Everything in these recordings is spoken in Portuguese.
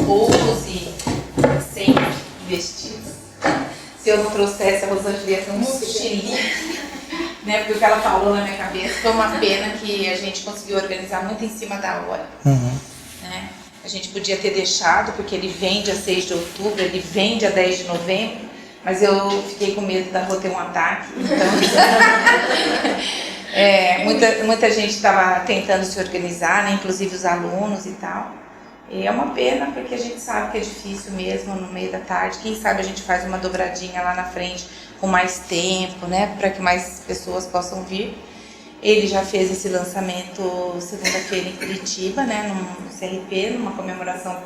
poucos e sem vestidos. Se eu não trouxesse a Rosângela ia ter um mochilinho, né? Porque o que ela falou na minha cabeça foi uma pena que a gente conseguiu organizar muito em cima da hora. Né? A gente podia ter deixado, porque ele vem dia 6 de outubro, ele vem dia 10 de novembro, mas eu fiquei com medo da Rô ter um ataque. Então, muita gente estava tentando se organizar, né? Inclusive os alunos e tal. E é uma pena, porque a gente sabe que é difícil mesmo no meio da tarde. Quem sabe a gente faz uma dobradinha lá na frente com mais tempo, né? Para que mais pessoas possam vir. Ele já fez esse lançamento segunda-feira em Curitiba, né? No CRP, numa comemoração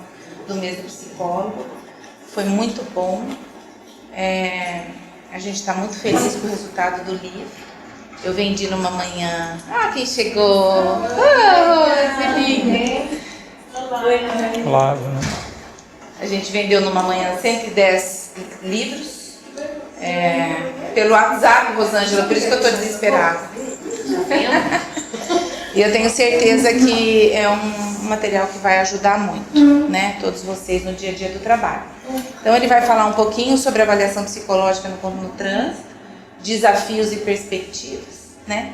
do mês do psicólogo. Foi muito bom. A gente está muito feliz com o resultado do livro. Eu vendi numa manhã. Ah, quem chegou! Felipe! Claro, né? A gente vendeu numa manhã 110 livros pelo WhatsApp, Rosângela, por isso que eu estou desesperada. E eu tenho certeza que é um material que vai ajudar muito, né, todos vocês no dia a dia do trabalho. Então ele vai falar um pouquinho sobre avaliação psicológica no trânsito, desafios e perspectivas, né?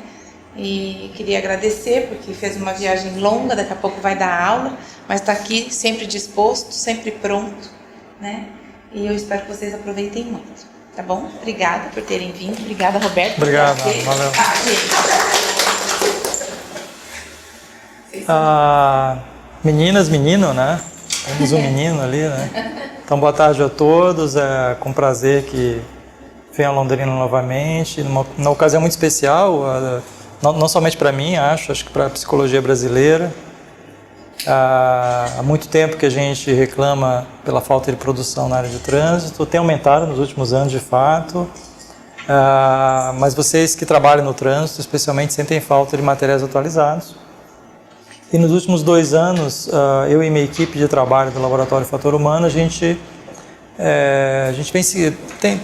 E queria agradecer porque fez uma viagem longa, daqui a pouco vai dar aula, mas está aqui sempre disposto, sempre pronto, né? E eu espero que vocês aproveitem muito, tá bom? Obrigada por terem vindo, obrigada, Roberto. Obrigado, valeu. Meninas, menino, né? Temos um menino ali, né? Então, boa tarde a todos, é com prazer que venho a Londrina novamente, numa ocasião muito especial, não somente para mim, acho que para a psicologia brasileira. Há muito tempo que a gente reclama pela falta de produção na área de trânsito, tem aumentado nos últimos anos de fato, mas vocês que trabalham no trânsito, especialmente, sentem falta de materiais atualizados. E nos últimos 2 anos, eu e minha equipe de trabalho do Laboratório Fator Humano, a gente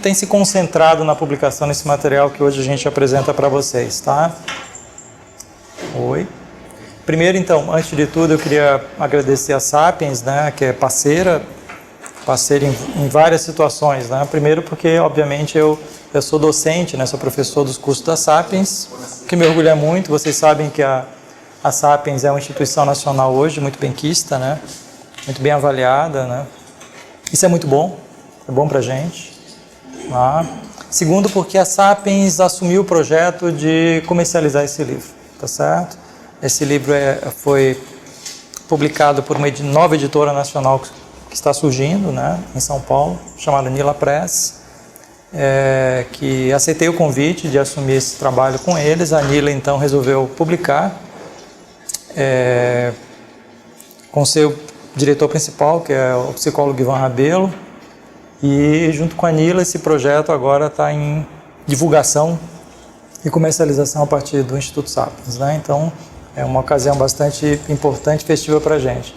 tem se concentrado na publicação desse material que hoje a gente apresenta para vocês, tá? Oi. Primeiro, então, antes de tudo, eu queria agradecer a Sapiens, né, que é parceira em várias situações, né? Primeiro porque, obviamente, eu sou docente, né, sou professor dos cursos da Sapiens, que me orgulha muito. Vocês sabem que a Sapiens é uma instituição nacional hoje, muito benquista, né? Muito bem avaliada, né? Isso é muito bom, é bom para a gente. Tá? Segundo, porque a Sapiens assumiu o projeto de comercializar esse livro, tá certo? Esse livro foi publicado por uma nova editora nacional que está surgindo, né, em São Paulo, chamada Nila Press, que aceitei o convite de assumir esse trabalho com eles. A Nila, então, resolveu publicar com seu diretor principal, que é o psicólogo Ivan Rabelo, e junto com a Nila esse projeto agora está em divulgação e comercialização a partir do Instituto Sapiens, né? Então é uma ocasião bastante importante e festiva para a gente.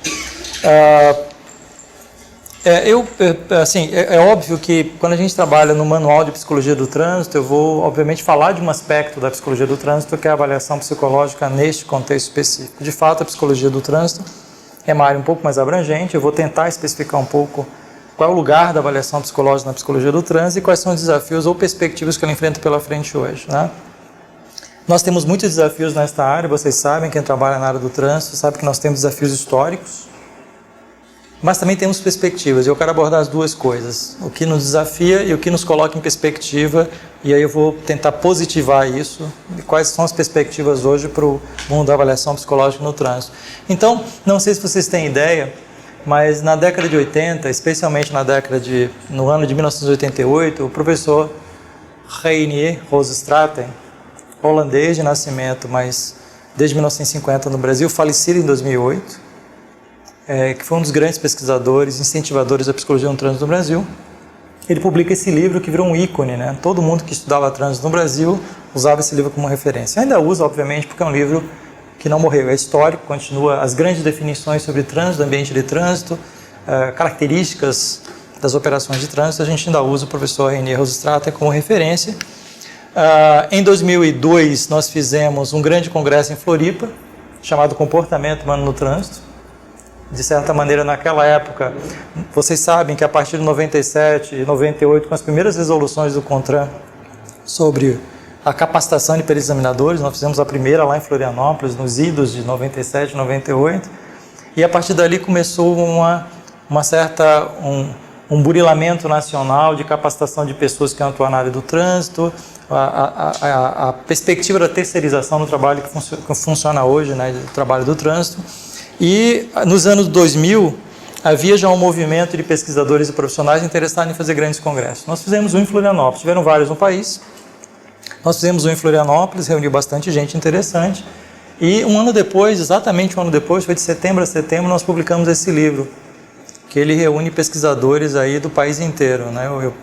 É óbvio que quando a gente trabalha no Manual de Psicologia do Trânsito, eu vou, obviamente, falar de um aspecto da Psicologia do Trânsito, que é a avaliação psicológica neste contexto específico. De fato, a Psicologia do Trânsito é uma área um pouco mais abrangente. Eu vou tentar especificar um pouco qual é o lugar da avaliação psicológica na Psicologia do Trânsito e quais são os desafios ou perspectivas que ela enfrenta pela frente hoje, né? Nós temos muitos desafios nesta área, vocês sabem, quem trabalha na área do trânsito sabe que nós temos desafios históricos, mas também temos perspectivas, e eu quero abordar as duas coisas, o que nos desafia e o que nos coloca em perspectiva, e aí eu vou tentar positivar isso, e quais são as perspectivas hoje para o mundo da avaliação psicológica no trânsito. Então, não sei se vocês têm ideia, mas na década de 80, especialmente no ano de 1988, o professor Reinier Rosenstraten, holandês de nascimento, mas desde 1950 no Brasil, falecido em 2008, que foi um dos grandes pesquisadores, incentivadores da psicologia no trânsito no Brasil. Ele publica esse livro que virou um ícone, né? Todo mundo que estudava trânsito no Brasil usava esse livro como referência. Ainda usa, obviamente, porque é um livro que não morreu, é histórico, continua as grandes definições sobre trânsito, ambiente de trânsito, características das operações de trânsito, a gente ainda usa o professor Reinier Rosenstraten como referência. Em 2002, nós fizemos um grande congresso em Floripa, chamado Comportamento Humano no Trânsito, de certa maneira, naquela época, vocês sabem que a partir de 97 e 98, com as primeiras resoluções do CONTRAN sobre a capacitação de peritos examinadores, nós fizemos a primeira lá em Florianópolis, nos idos de 97 e 98, e a partir dali começou um burilamento nacional de capacitação de pessoas que atuam na área do trânsito, a perspectiva da terceirização no trabalho que funciona hoje, né, do trabalho do trânsito. E nos anos 2000 havia já um movimento de pesquisadores e profissionais interessados em fazer grandes congressos. Nós fizemos um em Florianópolis, tiveram vários no país. Nós fizemos um em Florianópolis, reuniu bastante gente interessante. E um ano depois, exatamente um ano depois, foi de setembro a setembro, nós publicamos esse livro, que ele reúne pesquisadores aí do país inteiro, né? Eu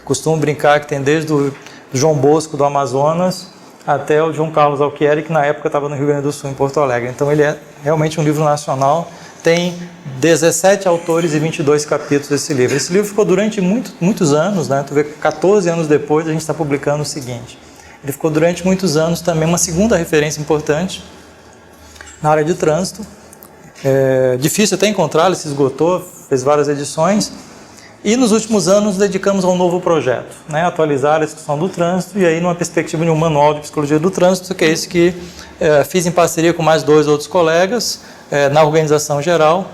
costumo brincar que tem desde o João Bosco do Amazonas até o João Carlos Alquieri, que na época estava no Rio Grande do Sul, em Porto Alegre. Então ele é realmente um livro nacional, tem 17 autores e 22 capítulos esse livro. Esse livro ficou durante muitos anos, né? Tu vê, 14 anos depois a gente está publicando o seguinte. Ele ficou durante muitos anos também uma segunda referência importante na área de trânsito. É difícil até encontrá-lo, ele se esgotou, fez várias edições. E nos últimos anos dedicamos a um novo projeto, né? Atualizar a discussão do trânsito, e aí numa perspectiva de um manual de psicologia do trânsito, que é esse que fiz em parceria com mais 2 outros colegas na organização geral.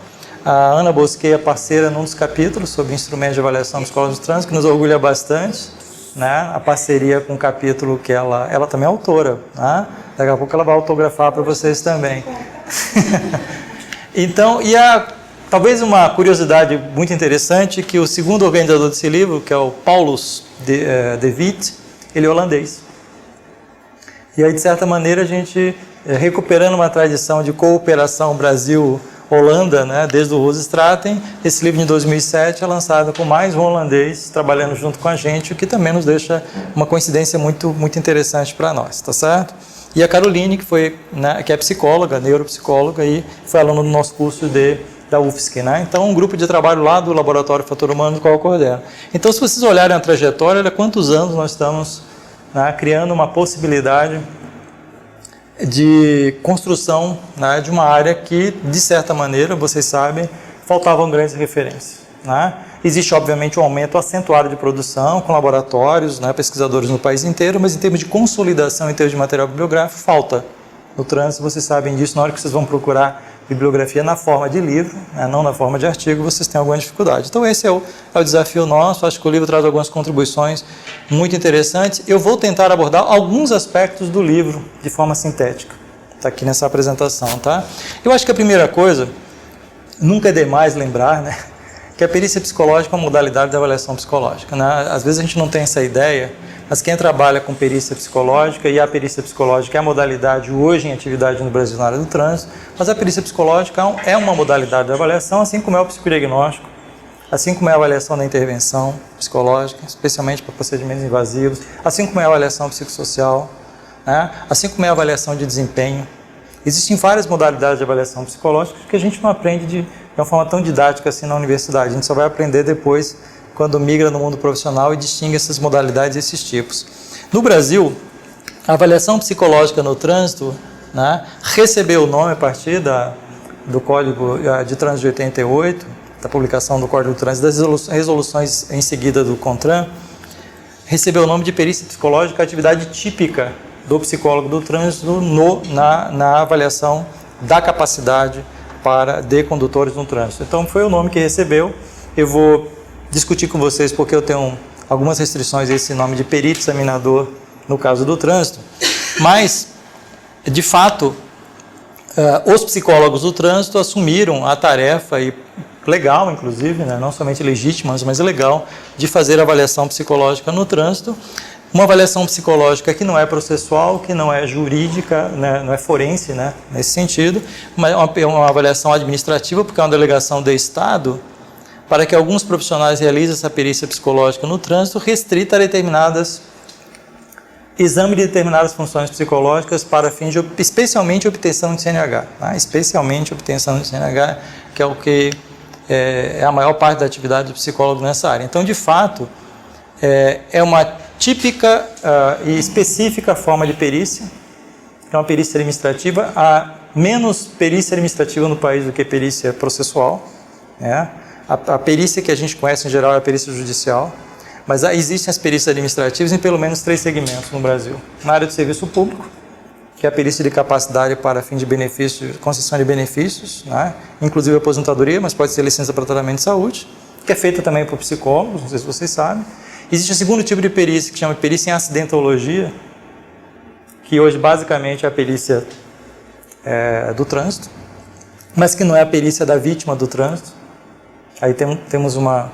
A Ana Bosquet é parceira num dos capítulos sobre instrumentos de avaliação psicológica do trânsito, que nos orgulha bastante, né? A parceria com o capítulo que ela também é autora, né? Daqui a pouco ela vai autografar para vocês também. Então, talvez uma curiosidade muito interessante, que o segundo organizador desse livro, que é o Paulus de Witt, ele é holandês. E aí, de certa maneira, a gente, recuperando uma tradição de cooperação Brasil-Holanda, né, desde o Rosestraten, esse livro de 2007 é lançado com mais um holandês trabalhando junto com a gente, o que também nos deixa uma coincidência muito, muito interessante para nós, tá certo? E a Caroline, que é psicóloga, neuropsicóloga, e foi aluna do nosso curso da UFSC, né? Então, um grupo de trabalho lá do Laboratório Fator Humano, do qual eu coordeno. Então, se vocês olharem a trajetória, olha quantos anos nós estamos, né, criando uma possibilidade de construção, né, de uma área que, de certa maneira, vocês sabem, faltavam grandes referências, né? Existe, obviamente, um aumento acentuado de produção, com laboratórios, né, pesquisadores no país inteiro, mas em termos de consolidação, em termos de material bibliográfico, falta. No trânsito, vocês sabem disso, na hora que vocês vão procurar bibliografia na forma de livro, né, não na forma de artigo, vocês têm alguma dificuldade. Então esse é o desafio nosso. Acho que o livro traz algumas contribuições muito interessantes. Eu vou tentar abordar alguns aspectos do livro de forma sintética. Está aqui nessa apresentação, tá? Eu acho que a primeira coisa, nunca é demais lembrar, né, que a perícia psicológica é uma modalidade de avaliação psicológica, né? Às vezes a gente não tem essa ideia, mas quem trabalha com perícia psicológica, e a perícia psicológica é a modalidade hoje em atividade no Brasil na área do trânsito, mas a perícia psicológica é uma modalidade de avaliação, assim como é o psicodiagnóstico, assim como é a avaliação da intervenção psicológica, especialmente para procedimentos invasivos, assim como é a avaliação psicossocial, né? Assim como é a avaliação de desempenho. Existem várias modalidades de avaliação psicológica que a gente não aprende de uma forma tão didática assim na universidade. A gente só vai aprender depois, quando migra no mundo profissional e distingue essas modalidades e esses tipos. No Brasil, a avaliação psicológica no trânsito, né, recebeu o nome a partir do Código de Trânsito de 88, da publicação do Código de Trânsito, das resoluções em seguida do CONTRAN, recebeu o nome de perícia psicológica, atividade típica do psicólogo do trânsito na avaliação da capacidade de condutores no trânsito. Então foi o nome que recebeu. Eu vou discutir com vocês porque eu tenho algumas restrições a esse nome de perito examinador no caso do trânsito, mas de fato os psicólogos do trânsito assumiram a tarefa, e legal inclusive, né, não somente legítima, mas legal, de fazer avaliação psicológica no trânsito. Uma avaliação psicológica que não é processual, que não é jurídica, né, não é forense, né, nesse sentido, mas é uma avaliação administrativa, porque é uma delegação do Estado para que alguns profissionais realizem essa perícia psicológica no trânsito, restrita a exame de determinadas funções psicológicas para fins de, especialmente, obtenção de CNH. Tá? Especialmente obtenção de CNH, que é o que é a maior parte da atividade do psicólogo nessa área. Então, de fato, é uma típica e específica forma de perícia, que é uma perícia administrativa. menos perícia administrativa no país do que perícia processual, né? A perícia que a gente conhece em geral é a perícia judicial, mas existem as perícias administrativas em pelo menos 3 segmentos no Brasil. Na área do serviço público, que é a perícia de capacidade para fim de benefício, concessão de benefícios, né? Inclusive aposentadoria, mas pode ser licença para tratamento de saúde, que é feita também por psicólogos, não sei se vocês sabem. Existe o segundo tipo de perícia, que chama perícia em acidentologia, que hoje basicamente é a perícia do trânsito, mas que não é a perícia da vítima do trânsito. Aí temos uma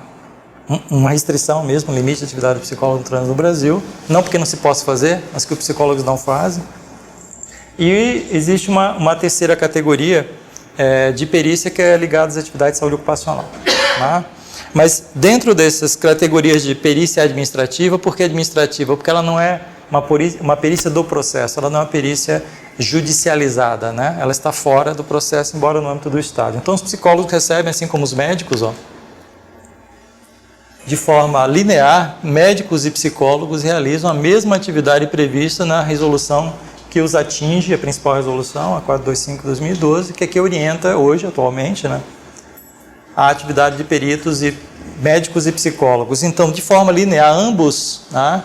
restrição mesmo, um limite de atividade do psicólogo no trânsito no Brasil, não porque não se possa fazer, mas que os psicólogos não fazem. E existe uma terceira categoria de perícia que é ligada às atividades de saúde ocupacional, né? Mas dentro dessas categorias de perícia administrativa, por que administrativa? Porque ela não é uma perícia do processo, ela não é uma perícia judicializada, né? Ela está fora do processo, embora no âmbito do Estado. Então os psicólogos recebem, assim como os médicos, de forma linear, médicos e psicólogos realizam a mesma atividade prevista na resolução que os atinge, a principal resolução, a 425/2012, que é que orienta hoje, atualmente, né, a atividade de peritos e médicos e psicólogos. Então, de forma linear, ambos, né,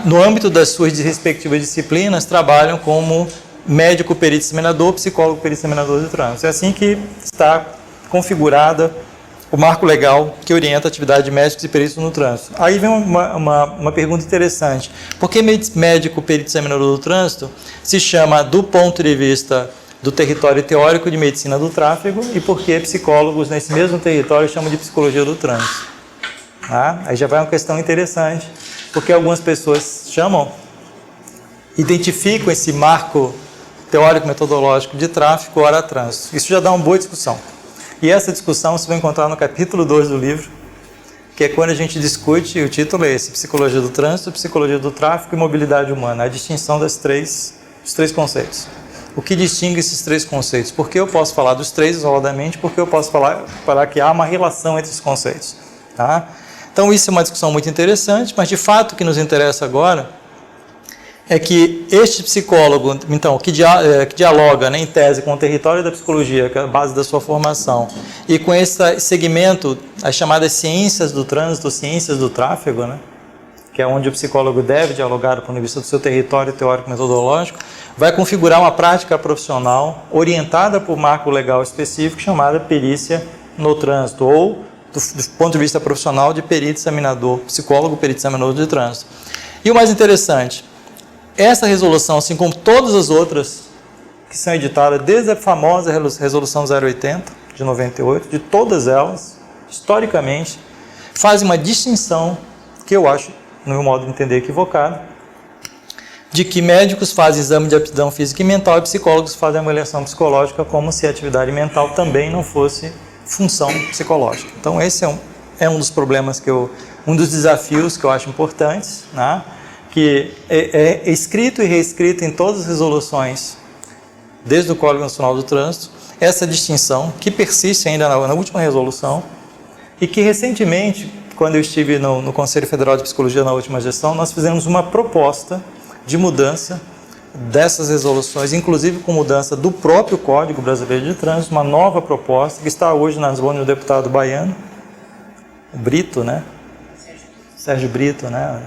no âmbito das suas respectivas disciplinas, trabalham como médico perito examinador, psicólogo perito examinador de trânsito. É assim que está configurada o marco legal que orienta a atividade de médicos e peritos no trânsito. Aí vem uma pergunta interessante. Por que médico perito examinador do trânsito se chama, do ponto de vista do território teórico, de medicina do tráfego, e por que psicólogos nesse mesmo território chamam de psicologia do trânsito? Aí já vai uma questão interessante, porque algumas pessoas identificam esse marco teórico-metodológico de tráfego hora trânsito. Isso já dá uma boa discussão. E essa discussão você vai encontrar no capítulo 2 do livro, que é quando a gente discute, o título é esse, Psicologia do Trânsito, Psicologia do Tráfego e Mobilidade Humana, a distinção dos três conceitos. O que distingue esses 3 conceitos? Por que eu posso falar dos 3 isoladamente? Porque eu posso falar que há uma relação entre os conceitos. Tá? Então isso é uma discussão muito interessante, mas de fato o que nos interessa agora é que este psicólogo, então, que dialoga, né, em tese com o território da psicologia, que é a base da sua formação, e com esse segmento, as chamadas ciências do trânsito, ciências do tráfego, né, que é onde o psicólogo deve dialogar do ponto de vista do seu território teórico-metodológico, vai configurar uma prática profissional orientada por marco legal específico chamada perícia no trânsito, ou do ponto de vista profissional de perito examinador, psicólogo perito examinador de trânsito. E o mais interessante, essa resolução, assim como todas as outras que são editadas, desde a famosa resolução 080 de 98, de todas elas, historicamente, fazem uma distinção que eu acho, no meu modo de entender, equivocado, de que médicos fazem exame de aptidão física e mental e psicólogos fazem avaliação psicológica, como se a atividade mental também não fosse função psicológica. Então esse é um dos problemas um dos desafios que eu acho importantes, né? Que é escrito e reescrito em todas as resoluções, desde o Código Nacional do Trânsito, essa distinção que persiste ainda na última resolução e que recentemente, quando eu estive no Conselho Federal de Psicologia na última gestão, nós fizemos uma proposta de mudança dessas resoluções, inclusive com mudança do próprio Código Brasileiro de Trânsito, uma nova proposta que está hoje nas mãos do deputado baiano, o Brito, né? Sérgio Brito, né?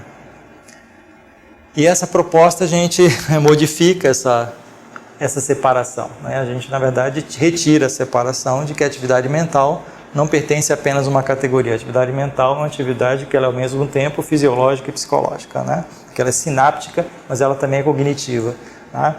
E essa proposta a gente modifica essa separação, né? A gente, na verdade, retira a separação de que a atividade mental não pertence apenas a uma categoria. A atividade mental é uma atividade que ela é ao mesmo tempo fisiológica e psicológica, né? Que ela é sináptica, mas ela também é cognitiva, tá?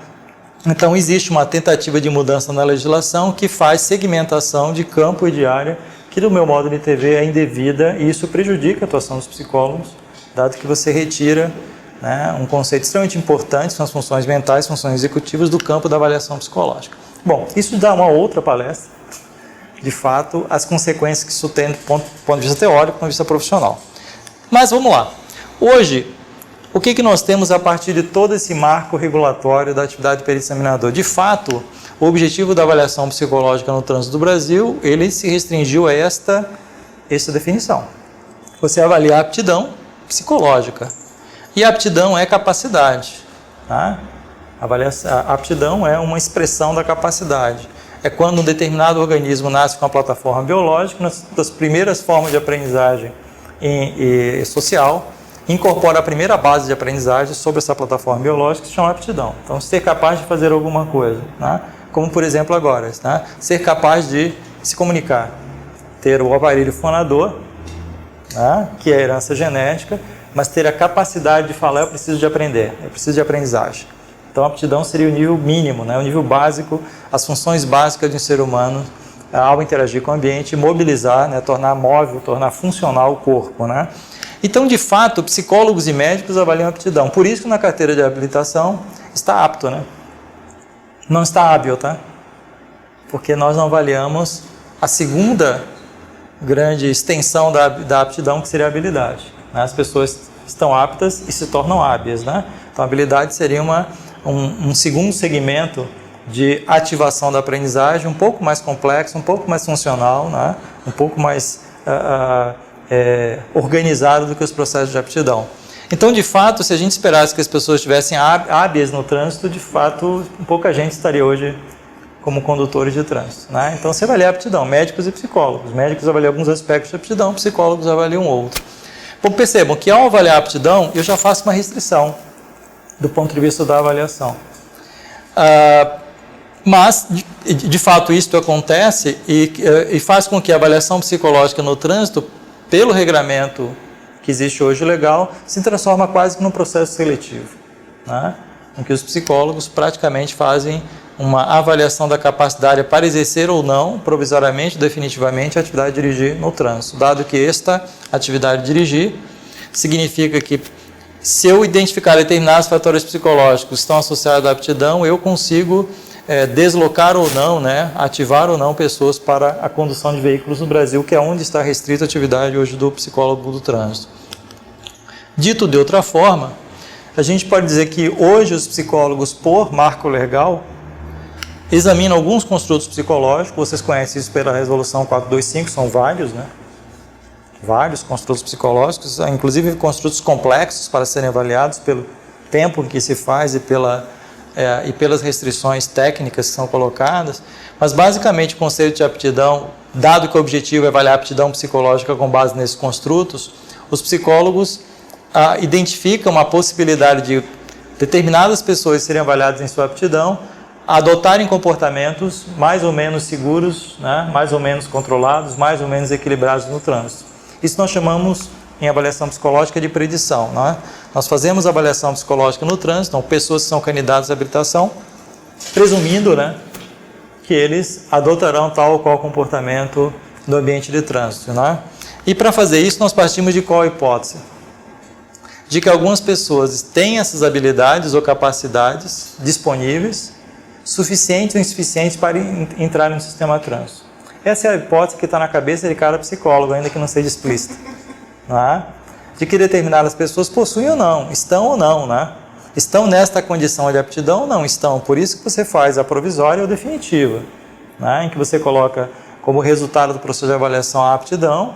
Então existe uma tentativa de mudança na legislação que faz segmentação de campo e de área, que do meu modo de ver é indevida, e isso prejudica a atuação dos psicólogos, dado que você retira, né, um conceito extremamente importante, são as funções mentais, funções executivas do campo da avaliação psicológica. Bom, isso dá uma outra palestra, de fato, as consequências que isso tem do ponto de vista teórico, do ponto de vista profissional. Mas vamos lá. Hoje, o que nós temos a partir de todo esse marco regulatório da atividade de perito examinador? De fato, o objetivo da avaliação psicológica no trânsito do Brasil, ele se restringiu a esta definição. Você avalia a aptidão psicológica. E a aptidão é capacidade, tá? A aptidão é uma expressão da capacidade. É quando um determinado organismo nasce com uma plataforma biológica, uma das primeiras formas de aprendizagem social, incorpora a primeira base de aprendizagem sobre essa plataforma biológica, que se chama aptidão. Então, ser capaz de fazer alguma coisa, né? Como por exemplo agora, né? Ser capaz de se comunicar, ter o aparelho fonador, né? Que é a herança genética, mas ter a capacidade de falar, eu preciso de aprender, eu preciso de aprendizagem. Então, a aptidão seria o nível mínimo, né? O nível básico, as funções básicas de um ser humano ao interagir com o ambiente, mobilizar, né? Tornar móvel, tornar funcional o corpo, né? Então, de fato, psicólogos e médicos avaliam a aptidão. Por isso que na carteira de habilitação está apto, né? Não está hábil, tá? Porque nós não avaliamos a segunda grande extensão da aptidão, que seria a habilidade, né? As pessoas estão aptas e se tornam hábeis, né? Então, a habilidade seria um segundo segmento de ativação da aprendizagem, um pouco mais complexo, um pouco mais funcional, né? Um pouco mais organizado do que os processos de aptidão. Então, de fato, se a gente esperasse que as pessoas estivessem hábeis no trânsito, de fato, pouca gente estaria hoje como condutores de trânsito, né? Então, você avalia a aptidão, médicos e psicólogos. Médicos avaliam alguns aspectos de aptidão, psicólogos avaliam outro. Bom, percebam que ao avaliar a aptidão, eu já faço uma restrição do ponto de vista da avaliação. Mas, de fato, isto acontece e faz com que a avaliação psicológica no trânsito, pelo regramento que existe hoje legal, se transforma quase que num processo seletivo, né? Em que os psicólogos praticamente fazem uma avaliação da capacidade para exercer ou não, provisoriamente, definitivamente, a atividade de dirigir no trânsito. Dado que esta atividade de dirigir significa que, se eu identificar determinados fatores psicológicos que estão associados à aptidão, eu consigo deslocar ou não, né, ativar ou não pessoas para a condução de veículos no Brasil, que é onde está restrita a atividade hoje do psicólogo do trânsito. Dito de outra forma, a gente pode dizer que hoje os psicólogos, por marco legal, examinam alguns construtos psicológicos. Vocês conhecem isso pela Resolução 425, são vários, né? Vários construtos psicológicos, inclusive construtos complexos para serem avaliados pelo tempo que se faz e pelas restrições técnicas que são colocadas. Mas basicamente o conceito de aptidão, dado que o objetivo é avaliar a aptidão psicológica com base nesses construtos, os psicólogos identificam uma possibilidade de determinadas pessoas serem avaliadas em sua aptidão, adotarem comportamentos mais ou menos seguros, né, mais ou menos controlados, mais ou menos equilibrados no trânsito. Isso nós chamamos, em avaliação psicológica, de predição, né? Nós fazemos avaliação psicológica no trânsito, então pessoas que são candidatas à habilitação, presumindo, né, que eles adotarão tal ou qual comportamento no ambiente de trânsito, né? E para fazer isso, nós partimos de qual hipótese? De que algumas pessoas têm essas habilidades ou capacidades disponíveis, suficientes ou insuficientes para entrar no sistema trânsito. Essa é a hipótese que está na cabeça de cada psicólogo, ainda que não seja explícita, não é? De que determinadas pessoas possuem ou não, estão ou não, né? Estão nesta condição de aptidão ou não estão. Por isso que você faz a provisória ou definitiva, né? Em que você coloca como resultado do processo de avaliação a aptidão,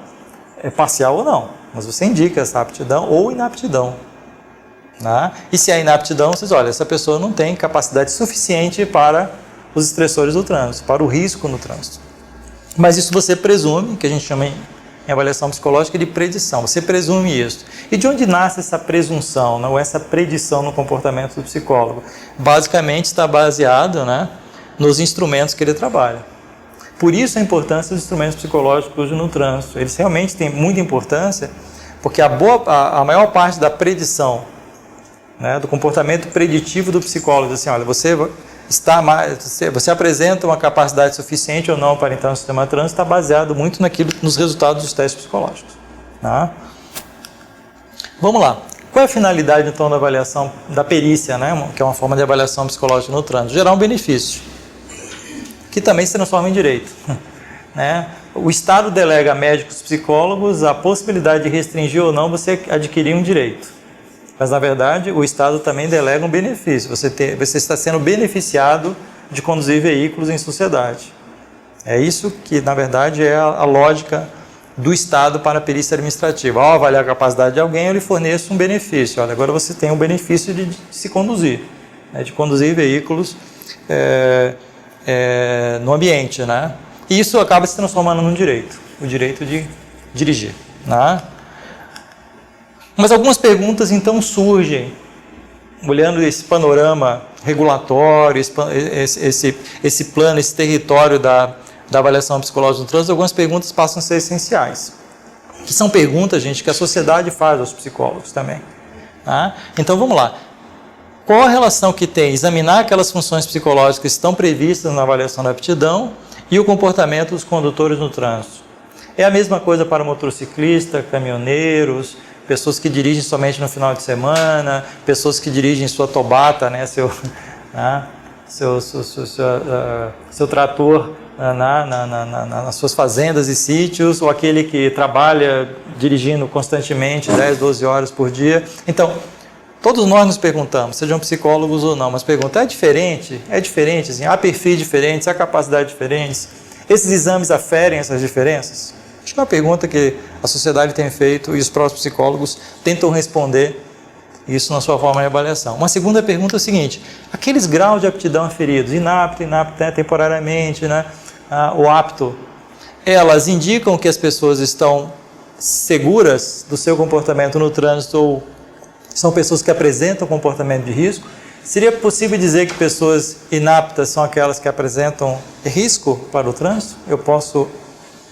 parcial ou não, mas você indica essa aptidão ou inaptidão, né? E se é inaptidão, vocês olham, essa pessoa não tem capacidade suficiente para os estressores do trânsito, para o risco no trânsito. Mas isso você presume, que a gente chama em avaliação psicológica de predição, você presume isso. E de onde nasce essa presunção, não, essa predição no comportamento do psicólogo? Basicamente está baseado, né, nos instrumentos que ele trabalha. Por isso a importância dos instrumentos psicológicos hoje no trânsito. Eles realmente têm muita importância, porque a maior parte da predição, né, do comportamento preditivo do psicólogo, assim, olha, você apresenta uma capacidade suficiente ou não para entrar no sistema trânsito, está baseado muito nos resultados dos testes psicológicos, né? Vamos lá. Qual é a finalidade, então, da avaliação, da perícia, né, que é uma forma de avaliação psicológica no trânsito? Gerar um benefício, que também se transforma em direito, né? O Estado delega a médicos psicólogos a possibilidade de restringir ou não você adquirir um direito. Mas, na verdade, o Estado também delega um benefício. Você está sendo beneficiado de conduzir veículos em sociedade. É isso que, na verdade, é a lógica do Estado para a perícia administrativa. Ao avaliar a capacidade de alguém, eu lhe forneço um benefício. Olha, agora você tem o benefício de se conduzir. né, de conduzir veículos no ambiente, né? E isso acaba se transformando num direito, o direito de dirigir, né? Mas algumas perguntas então surgem, olhando esse panorama regulatório, esse plano, esse território da avaliação psicológica no trânsito, algumas perguntas passam a ser essenciais, que são perguntas, gente, que a sociedade faz aos psicólogos também, tá? Então vamos lá. Qual a relação que tem examinar aquelas funções psicológicas que estão previstas na avaliação da aptidão e o comportamento dos condutores no trânsito? É a mesma coisa para motociclista, caminhoneiros, pessoas que dirigem somente no final de semana, pessoas que dirigem sua tobata, né, seu trator nas suas fazendas e sítios, ou aquele que trabalha dirigindo constantemente 10, 12 horas por dia. Então, todos nós nos perguntamos, sejam psicólogos ou não, mas pergunta, é diferente? É diferente, assim, há perfis diferentes, há capacidades diferentes? Esses exames aferem essas diferenças? Acho que é uma pergunta que a sociedade tem feito e os próprios psicólogos tentam responder isso na sua forma de avaliação. Uma segunda pergunta é o seguinte, aqueles graus de aptidão aferidos, inapto, né, temporariamente, né, o apto, elas indicam que as pessoas estão seguras do seu comportamento no trânsito ou são pessoas que apresentam comportamento de risco? Seria possível dizer que pessoas inaptas são aquelas que apresentam risco para o trânsito? Eu posso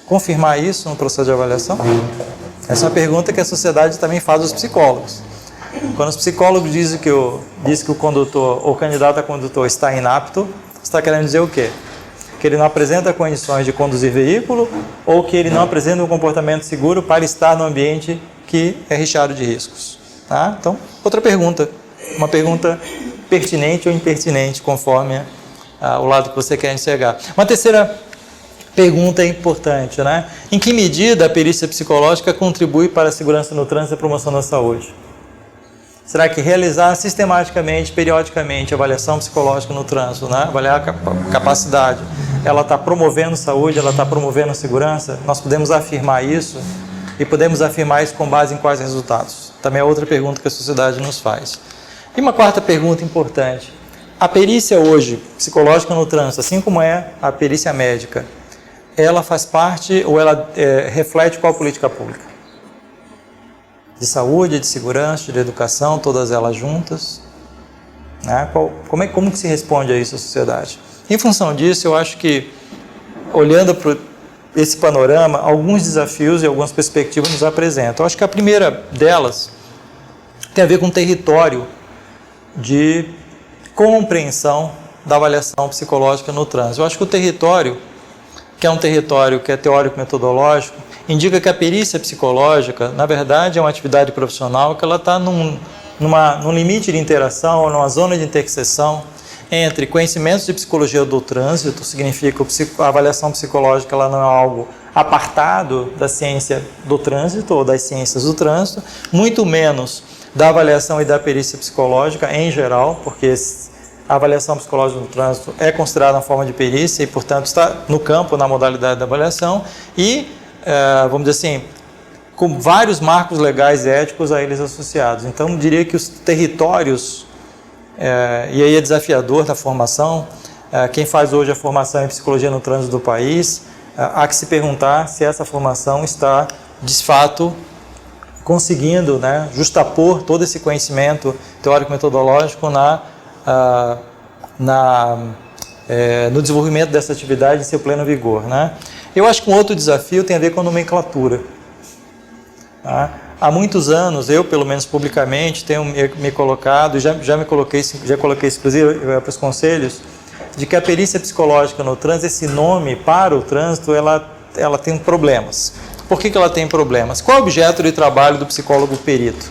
confirmar isso no processo de avaliação? Essa é uma pergunta que a sociedade também faz aos psicólogos. Quando os psicólogos dizem que o condutor ou candidato a condutor está inapto, está querendo dizer o quê? Que ele não apresenta condições de conduzir veículo ou que ele não apresenta um comportamento seguro para estar no ambiente que é recheado de riscos. Tá? Então, outra pergunta, uma pergunta pertinente ou impertinente, conforme o lado que você quer enxergar. Uma terceira pergunta importante, né? Em que medida a perícia psicológica contribui para a segurança no trânsito e a promoção da saúde? Será que realizar sistematicamente, periodicamente, avaliação psicológica no trânsito, né? Avaliar a capacidade, ela está promovendo saúde, ela está promovendo segurança? Nós podemos afirmar isso e podemos afirmar isso com base em quais resultados? Também é outra pergunta que a sociedade nos faz. E uma quarta pergunta importante. A perícia hoje, psicológica no trânsito, assim como é a perícia médica, ela faz parte ou ela reflete qual política pública? De saúde, de segurança, de educação, todas elas juntas? Né? Como que se responde a isso a sociedade? Em função disso, eu acho que, olhando para esse panorama, alguns desafios e algumas perspectivas nos apresentam. Eu acho que a primeira delas tem a ver com o território de compreensão da avaliação psicológica no trânsito. Eu acho que o território, que é um território que é teórico-metodológico, indica que a perícia psicológica, na verdade, é uma atividade profissional que ela está num limite de interação, numa zona de interseção entre conhecimentos de psicologia do trânsito, significa que a avaliação psicológica ela não é algo apartado da ciência do trânsito ou das ciências do trânsito, muito menos da avaliação e da perícia psicológica em geral, porque a avaliação psicológica do trânsito é considerada uma forma de perícia e, portanto, está no campo, na modalidade da avaliação e, vamos dizer assim, com vários marcos legais e éticos a eles associados. Então, eu diria que os territórios, e aí é desafiador da formação, quem faz hoje a formação em psicologia no trânsito do país, há que se perguntar se essa formação está, de fato, conseguindo, né, justapor todo esse conhecimento teórico-metodológico no desenvolvimento dessa atividade em seu pleno vigor, né? Eu acho que um outro desafio tem a ver com a nomenclatura. Tá? Há muitos anos, eu, pelo menos publicamente, tenho me colocado, já coloquei isso, inclusive, para os conselhos, de que a perícia psicológica no trânsito, esse nome para o trânsito, ela tem problemas. Por que ela tem problemas? Qual é o objeto de trabalho do psicólogo perito?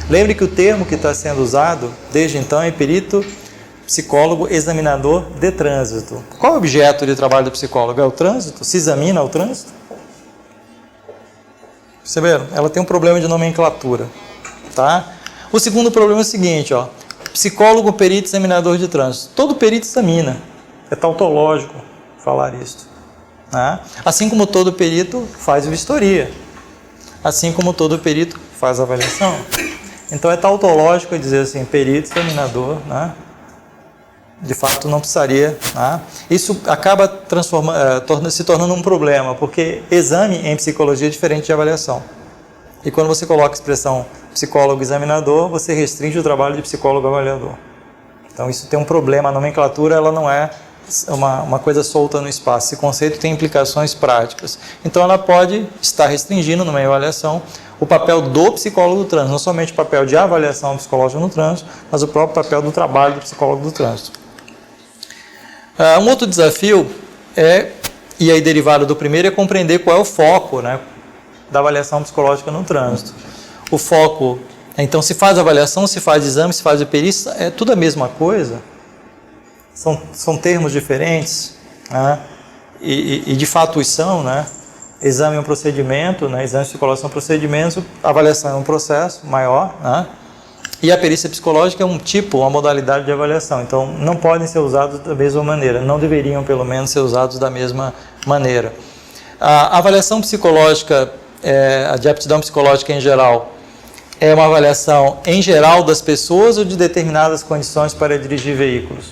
Lembre que o termo que está sendo usado, desde então, é perito, psicólogo, examinador de trânsito. Qual é o objeto de trabalho do psicólogo? É o trânsito? Se examina o trânsito? Perceberam? Ela tem um problema de nomenclatura. Tá? O segundo problema é o seguinte, ó, psicólogo, perito, examinador de trânsito. Todo perito examina. É tautológico falar isso. Né? Assim como todo perito faz vistoria. Assim como todo perito faz avaliação. Então é tautológico dizer assim, perito, examinador, né? De fato, não precisaria. Tá? Isso acaba se tornando um problema, porque exame em psicologia é diferente de avaliação. E quando você coloca a expressão psicólogo-examinador, você restringe o trabalho de psicólogo-avaliador. Então, isso tem um problema. A nomenclatura ela não é uma coisa solta no espaço. Esse conceito tem implicações práticas. Então, ela pode estar restringindo, numa avaliação, o papel do psicólogo do trânsito. Não somente o papel de avaliação psicológica no trânsito, mas o próprio papel do trabalho do psicólogo do trânsito. Um outro desafio e aí derivado do primeiro, é compreender qual é o foco, né, da avaliação psicológica no trânsito. O foco, então, se faz avaliação, se faz exame, se faz perícia, é tudo a mesma coisa? São termos diferentes, né? E de fato os são, né? Exame é um procedimento, né? Exame psicológico são procedimentos, avaliação é um processo maior, né? E a perícia psicológica é um tipo, uma modalidade de avaliação. Então, não podem ser usados da mesma maneira, não deveriam, pelo menos, ser usados da mesma maneira. A avaliação psicológica, a de aptidão psicológica em geral, é uma avaliação em geral das pessoas ou de determinadas condições para dirigir veículos?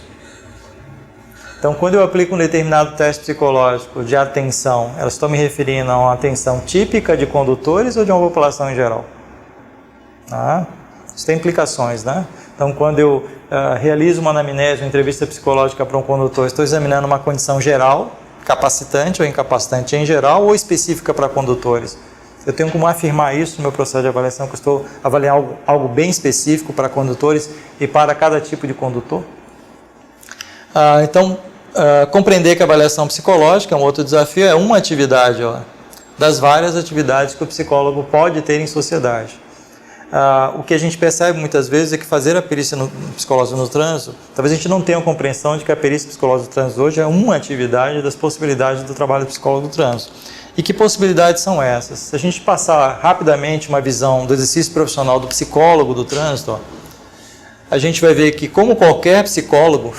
Então, quando eu aplico um determinado teste psicológico de atenção, elas estão me referindo a uma atenção típica de condutores ou de uma população em geral? Isso tem implicações, né? Então, quando eu realizo uma anamnese, uma entrevista psicológica para um condutor, estou examinando uma condição geral, capacitante ou incapacitante em geral, ou específica para condutores? Eu tenho como afirmar isso no meu processo de avaliação, que eu estou avaliando algo bem específico para condutores e para cada tipo de condutor? Então, compreender que a avaliação psicológica, um outro desafio, é uma atividade das várias atividades que o psicólogo pode ter em sociedade. O que a gente percebe muitas vezes é que fazer a perícia psicológica no trânsito, talvez a gente não tenha a compreensão de que a perícia psicológica do trânsito hoje é uma atividade das possibilidades do trabalho do psicólogo do trânsito. E que possibilidades são essas? Se a gente passar rapidamente uma visão do exercício profissional do psicólogo do trânsito, a gente vai ver que, como qualquer psicólogo,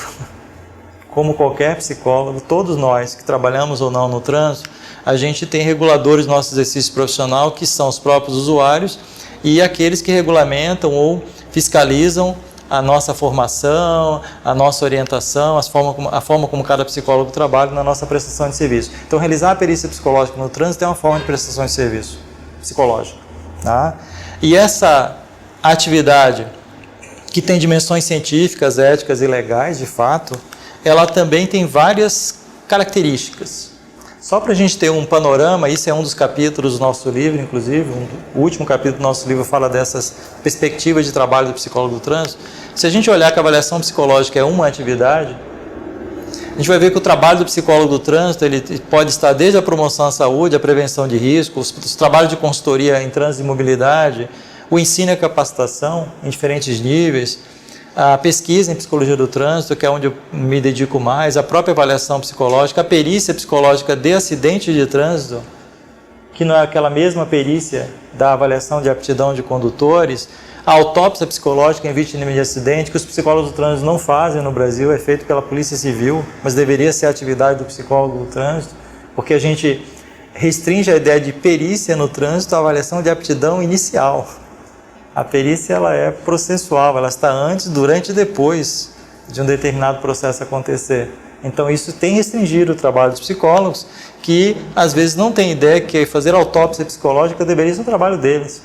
todos nós que trabalhamos ou não no trânsito, a gente tem reguladores do nosso exercício profissional, que são os próprios usuários, e aqueles que regulamentam ou fiscalizam a nossa formação, a nossa orientação, a forma como cada psicólogo trabalha na nossa prestação de serviço. Então, realizar a perícia psicológica no trânsito é uma forma de prestação de serviço psicológico. Tá? E essa atividade, que tem dimensões científicas, éticas e legais, de fato, ela também tem várias características. Só para a gente ter um panorama, isso é um dos capítulos do nosso livro, inclusive, o último capítulo do nosso livro fala dessas perspectivas de trabalho do psicólogo do trânsito. Se a gente olhar que a avaliação psicológica é uma atividade, a gente vai ver que o trabalho do psicólogo do trânsito ele pode estar desde a promoção à saúde, a prevenção de riscos, os trabalhos de consultoria em trânsito e mobilidade, o ensino e a capacitação em diferentes níveis, a pesquisa em psicologia do trânsito, que é onde eu me dedico mais, a própria avaliação psicológica, a perícia psicológica de acidente de trânsito, que não é aquela mesma perícia da avaliação de aptidão de condutores, a autópsia psicológica em vítima de acidente, que os psicólogos do trânsito não fazem no Brasil, é feito pela Polícia Civil, mas deveria ser a atividade do psicólogo do trânsito, porque a gente restringe a ideia de perícia no trânsito à avaliação de aptidão inicial. A perícia ela é processual, ela está antes, durante e depois de um determinado processo acontecer. Então isso tem restringido o trabalho dos psicólogos, que às vezes não têm ideia que fazer autópsia psicológica deveria ser o trabalho deles,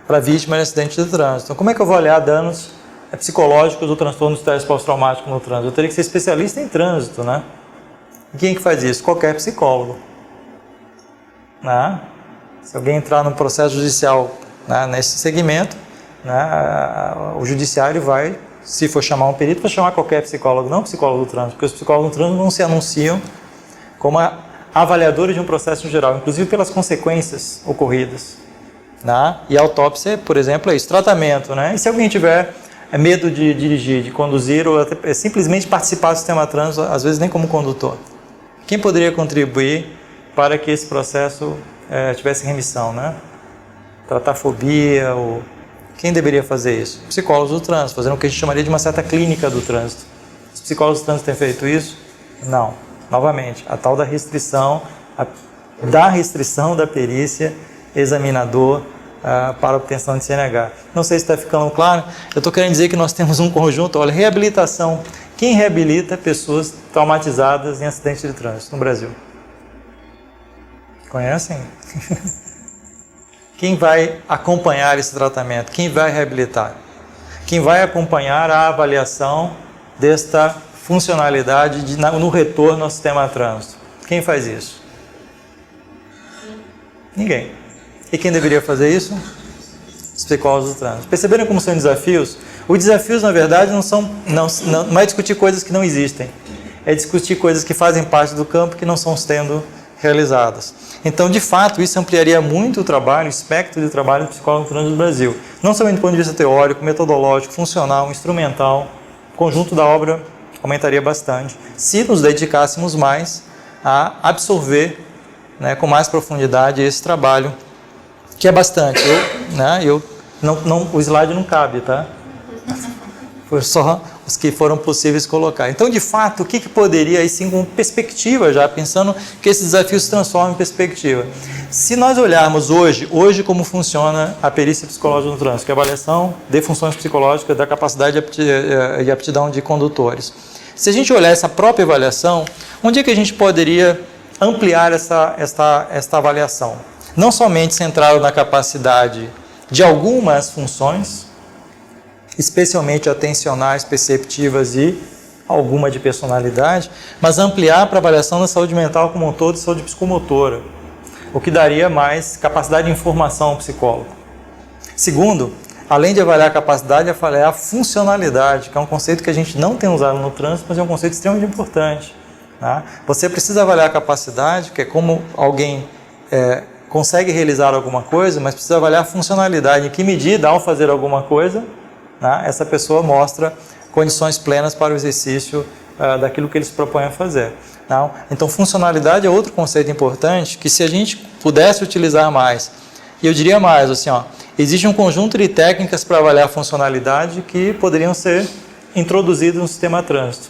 para vítima de acidente de trânsito. Então, como é que eu vou olhar danos psicológicos do transtorno de estresse pós-traumático no trânsito? Eu teria que ser especialista em trânsito, né? E quem que faz isso? Qualquer psicólogo. Se alguém entrar num processo judicial, nesse segmento, o judiciário vai, se for chamar um perito, vai chamar qualquer psicólogo, não psicólogo do trânsito, porque os psicólogos do trânsito não se anunciam como avaliadores de um processo em geral, inclusive pelas consequências ocorridas. E a autópsia, por exemplo, é isso, tratamento. E se alguém tiver medo de dirigir, de conduzir, ou até simplesmente participar do sistema de trânsito, às vezes nem como condutor, quem poderia contribuir para que esse processo tivesse remissão, Tratar fobia, ou quem deveria fazer isso? Psicólogos do trânsito, fazendo o que a gente chamaria de uma certa clínica do trânsito. Os psicólogos do trânsito têm feito isso? Não. Novamente, a tal da restrição da perícia, examinador, para a obtenção de CNH. Não sei se está ficando claro, eu estou querendo dizer que nós temos um conjunto, olha, reabilitação. Quem reabilita pessoas traumatizadas em acidente de trânsito no Brasil? Conhecem? Quem vai acompanhar esse tratamento? Quem vai reabilitar? Quem vai acompanhar a avaliação desta funcionalidade no retorno ao sistema de trânsito? Quem faz isso? Ninguém. E quem deveria fazer isso? Os psicólogos do trânsito. Perceberam como são desafios? Os desafios, na verdade, não é discutir coisas que não existem. É discutir coisas que fazem parte do campo que não estão sendo realizadas. Então, de fato, isso ampliaria muito o trabalho, o espectro de trabalho do psicólogo do trânsito no Brasil. Não somente do ponto de vista teórico, metodológico, funcional, instrumental. O conjunto da obra aumentaria bastante se nos dedicássemos mais a absorver, né, com mais profundidade esse trabalho, que é bastante. O slide não cabe, tá? Foi só os que foram possíveis colocar. Então, de fato, o que poderia, aí sim, com perspectiva, já pensando que esses desafios se transformam em perspectiva. Se nós olharmos hoje como funciona a perícia psicológica no trânsito, que é a avaliação de funções psicológicas da capacidade de aptidão de condutores. Se a gente olhar essa própria avaliação, onde é que a gente poderia ampliar esta avaliação? Não somente centrado na capacidade de algumas funções, especialmente atencionais, perceptivas e alguma de personalidade, mas ampliar para a avaliação da saúde mental como um todo e saúde psicomotora, o que daria mais capacidade de informação ao psicólogo. Segundo, além de avaliar a capacidade, avaliar a funcionalidade, que é um conceito que a gente não tem usado no trânsito, mas é um conceito extremamente importante. Tá? Você precisa avaliar a capacidade, que é como alguém consegue realizar alguma coisa, mas precisa avaliar a funcionalidade, em que medida, ao fazer alguma coisa, essa pessoa mostra condições plenas para o exercício daquilo que ele se propõe a fazer. Não? Então, funcionalidade é outro conceito importante que, se a gente pudesse utilizar mais, e eu diria mais, assim, existe um conjunto de técnicas para avaliar a funcionalidade que poderiam ser introduzidas no sistema trânsito.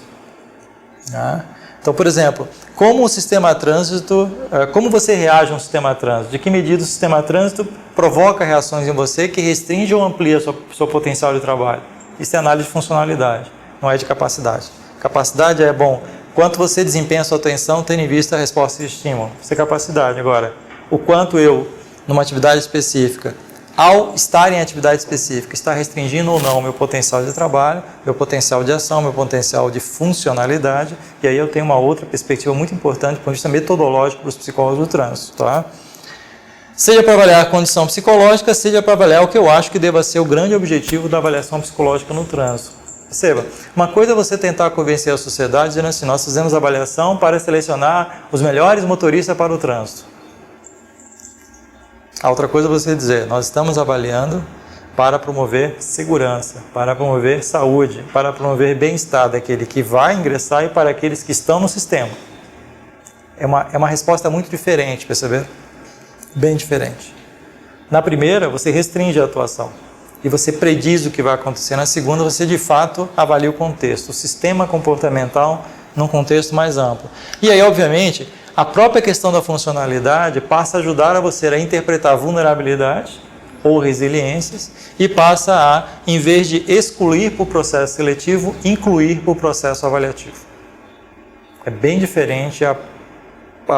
Então, por exemplo, como o sistema trânsito, como você reage a um sistema trânsito? De que medida o sistema trânsito provoca reações em você que restringe ou amplia seu potencial de trabalho? Isso é análise de funcionalidade, não é de capacidade. Capacidade é, quanto você desempenha a sua atenção tendo em vista a resposta de estímulo. Isso é capacidade. Agora, o quanto eu, numa atividade específica, ao estar em atividade específica, está restringindo ou não o meu potencial de trabalho, meu potencial de ação, meu potencial de funcionalidade, e aí eu tenho uma outra perspectiva muito importante do ponto de vista metodológico para os psicólogos do trânsito. Tá? Seja para avaliar a condição psicológica, seja para avaliar o que eu acho que deva ser o grande objetivo da avaliação psicológica no trânsito. Perceba, uma coisa é você tentar convencer a sociedade dizendo assim, nós fizemos avaliação para selecionar os melhores motoristas para o trânsito. A outra coisa é você dizer, nós estamos avaliando para promover segurança, para promover saúde, para promover bem-estar daquele que vai ingressar e para aqueles que estão no sistema. É uma resposta muito diferente, perceberam? Bem diferente. Na primeira, você restringe a atuação e você prediz o que vai acontecer. Na segunda, você de fato avalia o contexto, o sistema comportamental num contexto mais amplo. E aí, obviamente, a própria questão da funcionalidade passa a ajudar a você a interpretar vulnerabilidade ou resiliências e passa a, em vez de excluir por processo seletivo, incluir por processo avaliativo. É bem diferente a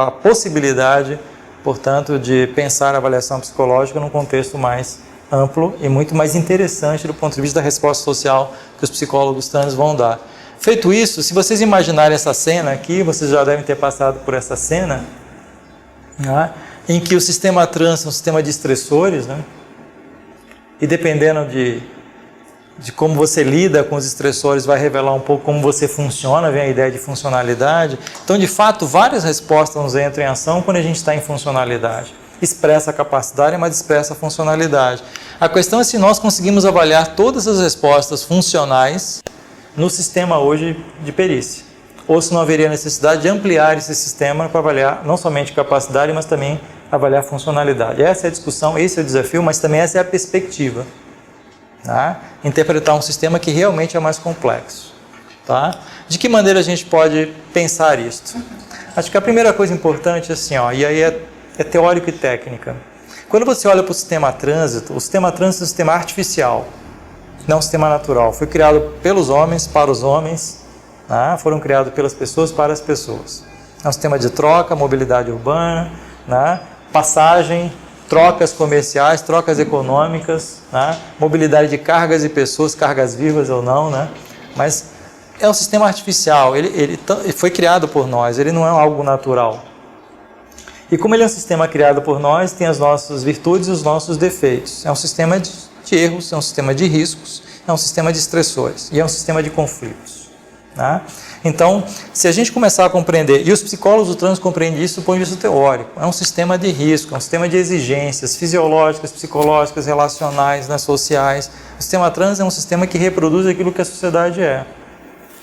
possibilidade, portanto, de pensar a avaliação psicológica num contexto mais amplo e muito mais interessante do ponto de vista da resposta social que os psicólogos trans vão dar. Feito isso, se vocês imaginarem essa cena aqui, vocês já devem ter passado por essa cena, em que o sistema trans é um sistema de estressores, e dependendo de como você lida com os estressores, vai revelar um pouco como você funciona, vem a ideia de funcionalidade. Então, de fato, várias respostas nos entram em ação quando a gente está em funcionalidade. Expressa a capacidade, mas expressa a funcionalidade. A questão é se nós conseguimos avaliar todas as respostas funcionais no sistema hoje de perícia, ou se não haveria necessidade de ampliar esse sistema para avaliar não somente capacidade, mas também avaliar funcionalidade. Essa é a discussão, esse é o desafio, mas também essa é a perspectiva. Tá? Interpretar um sistema que realmente é mais complexo. Tá? De que maneira a gente pode pensar isto? Acho que a primeira coisa importante é assim, e aí é teórico e técnica. Quando você olha para o sistema trânsito é um sistema artificial, não um sistema natural. Foi criado pelos homens, para os homens, né? Foram criados pelas pessoas, para as pessoas. É um sistema de troca, mobilidade urbana, né? Passagem, trocas comerciais, trocas econômicas, né? Mobilidade de cargas e pessoas, cargas vivas ou não, né? Mas é um sistema artificial, ele foi criado por nós, ele não é algo natural. E como ele é um sistema criado por nós, tem as nossas virtudes e os nossos defeitos. É um sistema de erros, é um sistema de riscos, é um sistema de estressores e é um sistema de conflitos. Né? Então, se a gente começar a compreender, e os psicólogos do trânsito compreendem isso do ponto de vista teórico, é um sistema de risco, é um sistema de exigências fisiológicas, psicológicas, relacionais, né, sociais. O sistema trânsito é um sistema que reproduz aquilo que a sociedade é.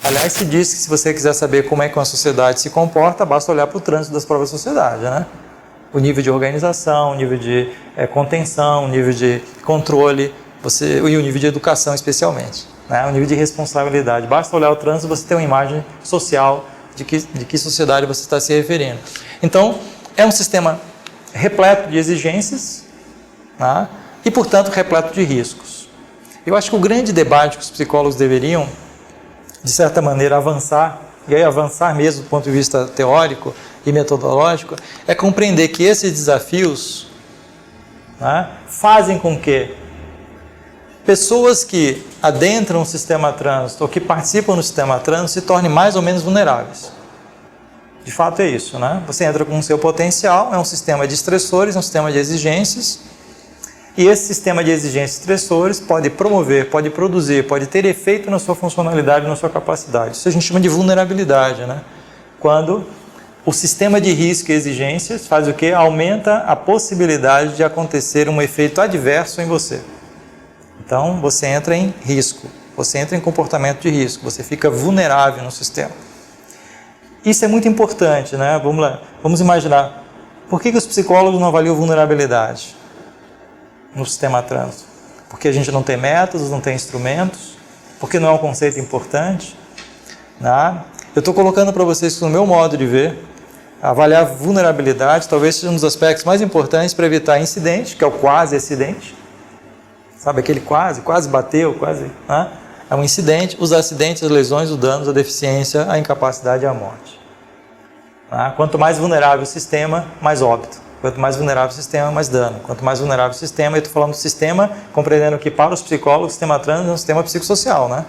Aliás, se diz que se você quiser saber como é que uma sociedade se comporta, basta olhar para o trânsito das próprias sociedades, né? O nível de organização, o nível de contenção, o nível de controle, e o nível de educação especialmente, né? O nível de responsabilidade. Basta olhar o trânsito, você tem uma imagem social de que sociedade você está se referindo. Então, é um sistema repleto de exigências, né? E, portanto, repleto de riscos. Eu acho que o grande debate que os psicólogos deveriam, de certa maneira, avançar, e aí avançar mesmo do ponto de vista teórico e metodológico, é compreender que esses desafios, né, fazem com que pessoas que adentram o sistema trânsito ou que participam do sistema trânsito se tornem mais ou menos vulneráveis. De fato é isso, né? Você entra com o seu potencial, é um sistema de estressores, é um sistema de exigências, e esse sistema de exigências e estressores pode promover, pode produzir, pode ter efeito na sua funcionalidade, na sua capacidade. Isso a gente chama de vulnerabilidade, né? Quando o sistema de risco e exigências faz o quê? Aumenta a possibilidade de acontecer um efeito adverso em você. Então, você entra em risco, você entra em comportamento de risco, você fica vulnerável no sistema. Isso é muito importante, né? Vamos lá, vamos imaginar. Por que os psicólogos não avaliam vulnerabilidade no sistema trânsito? Porque a gente não tem métodos, não tem instrumentos, porque não é um conceito importante, né? Eu estou colocando para vocês no meu modo de ver, avaliar vulnerabilidade talvez seja um dos aspectos mais importantes para evitar incidente, que é o quase acidente, sabe aquele quase bateu, quase, né? É um incidente, os acidentes, as lesões, os danos, a deficiência, a incapacidade e a morte, né? Quanto mais vulnerável o sistema, mais óbito. Quanto mais vulnerável o sistema, mais dano. Quanto mais vulnerável o sistema, eu estou falando do sistema, compreendendo que para os psicólogos o sistema trânsito é um sistema psicossocial, né?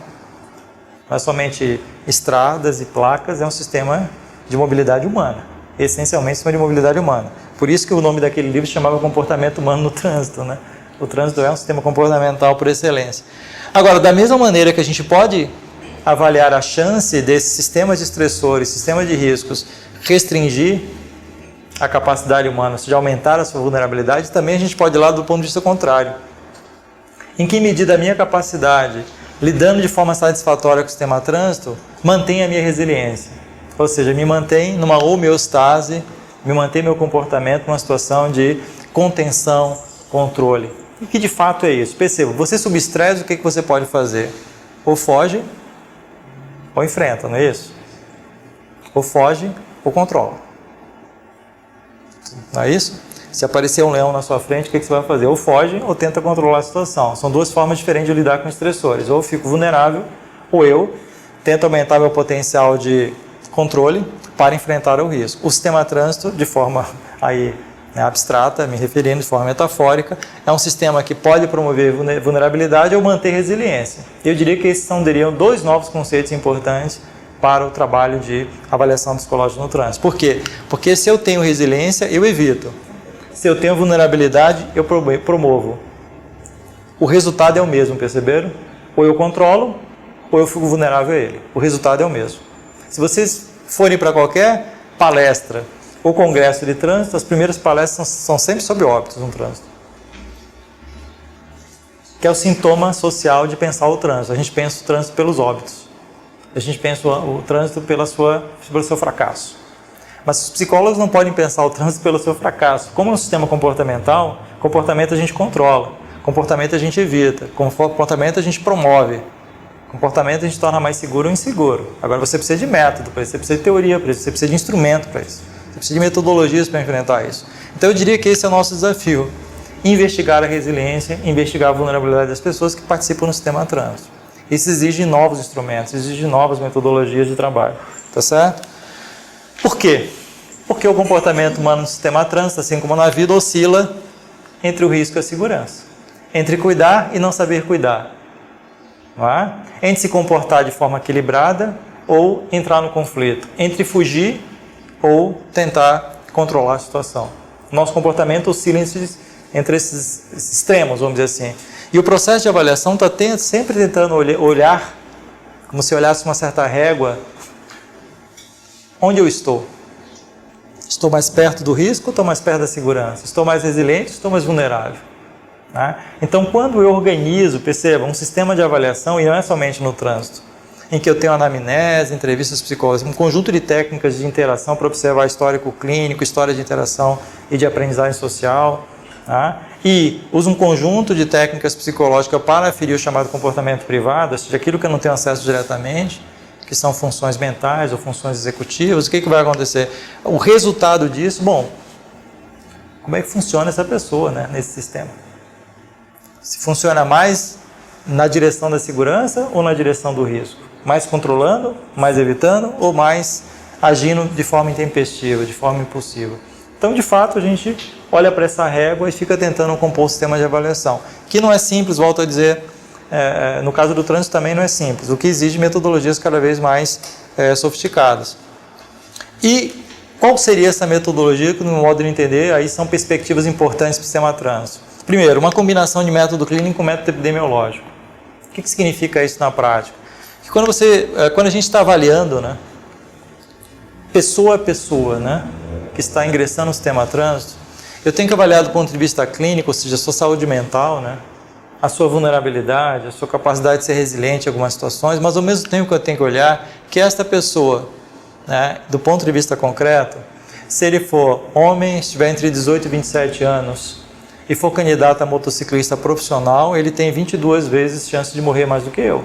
Não é somente estradas e placas, é um sistema de mobilidade humana. Essencialmente um sistema de mobilidade humana. Por isso que o nome daquele livro se chamava Comportamento Humano no Trânsito, né? O trânsito é um sistema comportamental por excelência. Agora, da mesma maneira que a gente pode avaliar a chance desses sistemas de estressores, sistemas de riscos, restringir a capacidade humana, ou seja, aumentar a sua vulnerabilidade, também a gente pode ir lá do ponto de vista contrário. Em que medida a minha capacidade, lidando de forma satisfatória com o sistema trânsito, mantém a minha resiliência? Ou seja, me mantém numa homeostase, me mantém meu comportamento numa situação de contenção, controle. E que de fato é isso. Perceba, você sob estresse, o que você pode fazer? Ou foge, ou enfrenta, não é isso? Ou foge, ou controla. Não é isso? Se aparecer um leão na sua frente, o que você vai fazer? Ou foge ou tenta controlar a situação. São duas formas diferentes de lidar com estressores. Ou eu fico vulnerável, ou eu tento aumentar meu potencial de controle para enfrentar o risco. O sistema trânsito, de forma aí, né, abstrata, me referindo de forma metafórica, é um sistema que pode promover vulnerabilidade ou manter resiliência. Eu diria que esses seriam dois novos conceitos importantes para o trabalho de avaliação psicológica no trânsito. Por quê? Porque se eu tenho resiliência, eu evito. Se eu tenho vulnerabilidade, eu promovo. O resultado é o mesmo, perceberam? Ou eu controlo, ou eu fico vulnerável a ele. O resultado é o mesmo. Se vocês forem para qualquer palestra ou congresso de trânsito, as primeiras palestras são sempre sobre óbitos no trânsito. Que é o sintoma social de pensar o trânsito. A gente pensa o trânsito pelos óbitos. A gente pensa o trânsito pelo seu fracasso. Mas os psicólogos não podem pensar o trânsito pelo seu fracasso. Como é um sistema comportamental, comportamento a gente controla, comportamento a gente evita, comportamento a gente promove, comportamento a gente torna mais seguro ou inseguro. Agora você precisa de método para isso, você precisa de teoria para isso, você precisa de instrumento para isso, você precisa de metodologias para enfrentar isso. Então eu diria que esse é o nosso desafio. investigar a resiliência, investigar a vulnerabilidade das pessoas que participam no sistema trânsito. Isso exige novos instrumentos, exige novas metodologias de trabalho, tá certo? Por quê? Porque o comportamento humano no sistema trânsito, assim como na vida, oscila entre o risco e a segurança, entre cuidar e não saber cuidar, não é? Entre se comportar de forma equilibrada ou entrar no conflito, entre fugir ou tentar controlar a situação. Nosso comportamento oscila entre esses extremos, vamos dizer assim. E o processo de avaliação está sempre tentando olhar, como se olhasse uma certa régua, onde eu estou. Estou mais perto do risco ou estou mais perto da segurança? Estou mais resiliente ou estou mais vulnerável? Né? Então, quando eu organizo, perceba, um sistema de avaliação, e não é somente no trânsito, em que eu tenho anamnese, entrevistas psicológicas, um conjunto de técnicas de interação para observar histórico clínico, história de interação e de aprendizagem social, tá? E uso um conjunto de técnicas psicológicas para aferir o chamado comportamento privado, ou seja, aquilo que eu não tenho acesso diretamente, que são funções mentais ou funções executivas. O que vai acontecer? O resultado disso, bom, como é que funciona essa pessoa, né, nesse sistema? Se funciona mais na direção da segurança ou na direção do risco? Mais controlando, mais evitando ou mais agindo de forma intempestiva, de forma impulsiva? Então, de fato, a gente olha para essa régua e fica tentando compor o sistema de avaliação, que não é simples, volto a dizer, no caso do trânsito também não é simples, o que exige metodologias cada vez mais sofisticadas. E qual seria essa metodologia que, no meu modo de entender, aí são perspectivas importantes para o sistema trânsito? Primeiro, uma combinação de método clínico com método epidemiológico. O que significa isso na prática? Que quando a gente está avaliando, né, pessoa a pessoa, né, que está ingressando no sistema trânsito, eu tenho que avaliar do ponto de vista clínico, ou seja, a sua saúde mental, né, a sua vulnerabilidade, a sua capacidade de ser resiliente em algumas situações, mas ao mesmo tempo que eu tenho que olhar que esta pessoa, né, do ponto de vista concreto, se ele for homem, estiver entre 18 e 27 anos e for candidato a motociclista profissional, ele tem 22 vezes chance de morrer mais do que eu.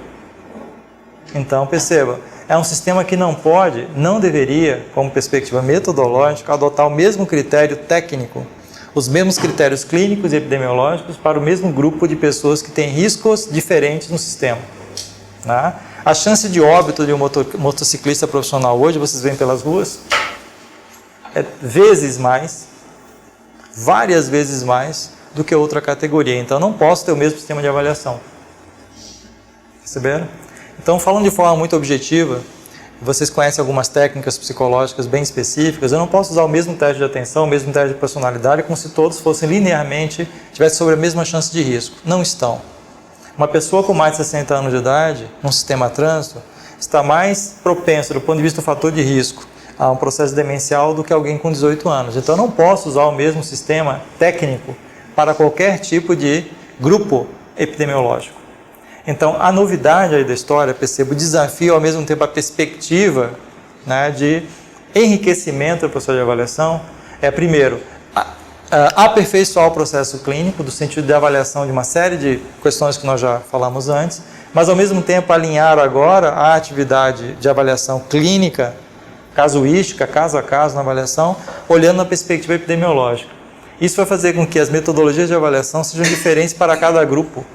Então, perceba, é um sistema que não deveria, como perspectiva metodológica, adotar o mesmo critério técnico, os mesmos critérios clínicos e epidemiológicos para o mesmo grupo de pessoas que têm riscos diferentes no sistema. Né? A chance de óbito de um motociclista profissional hoje, vocês veem pelas ruas, é vezes mais, várias vezes mais do que outra categoria. Então, não posso ter o mesmo sistema de avaliação. Perceberam? Então, falando de forma muito objetiva, vocês conhecem algumas técnicas psicológicas bem específicas, eu não posso usar o mesmo teste de atenção, o mesmo teste de personalidade, como se todos fossem linearmente, tivessem sobre a mesma chance de risco. Não estão. Uma pessoa com mais de 60 anos de idade, num sistema trânsito, está mais propensa, do ponto de vista do fator de risco, a um processo demencial do que alguém com 18 anos. Então, eu não posso usar o mesmo sistema técnico para qualquer tipo de grupo epidemiológico. Então, a novidade aí da história, percebo, o desafio, ao mesmo tempo a perspectiva, né, de enriquecimento do processo de avaliação, é, primeiro, aperfeiçoar o processo clínico, do sentido de avaliação de uma série de questões que nós já falamos antes, mas, ao mesmo tempo, alinhar agora a atividade de avaliação clínica, casuística, caso a caso na avaliação, olhando na perspectiva epidemiológica. Isso vai fazer com que as metodologias de avaliação sejam diferentes para cada grupo.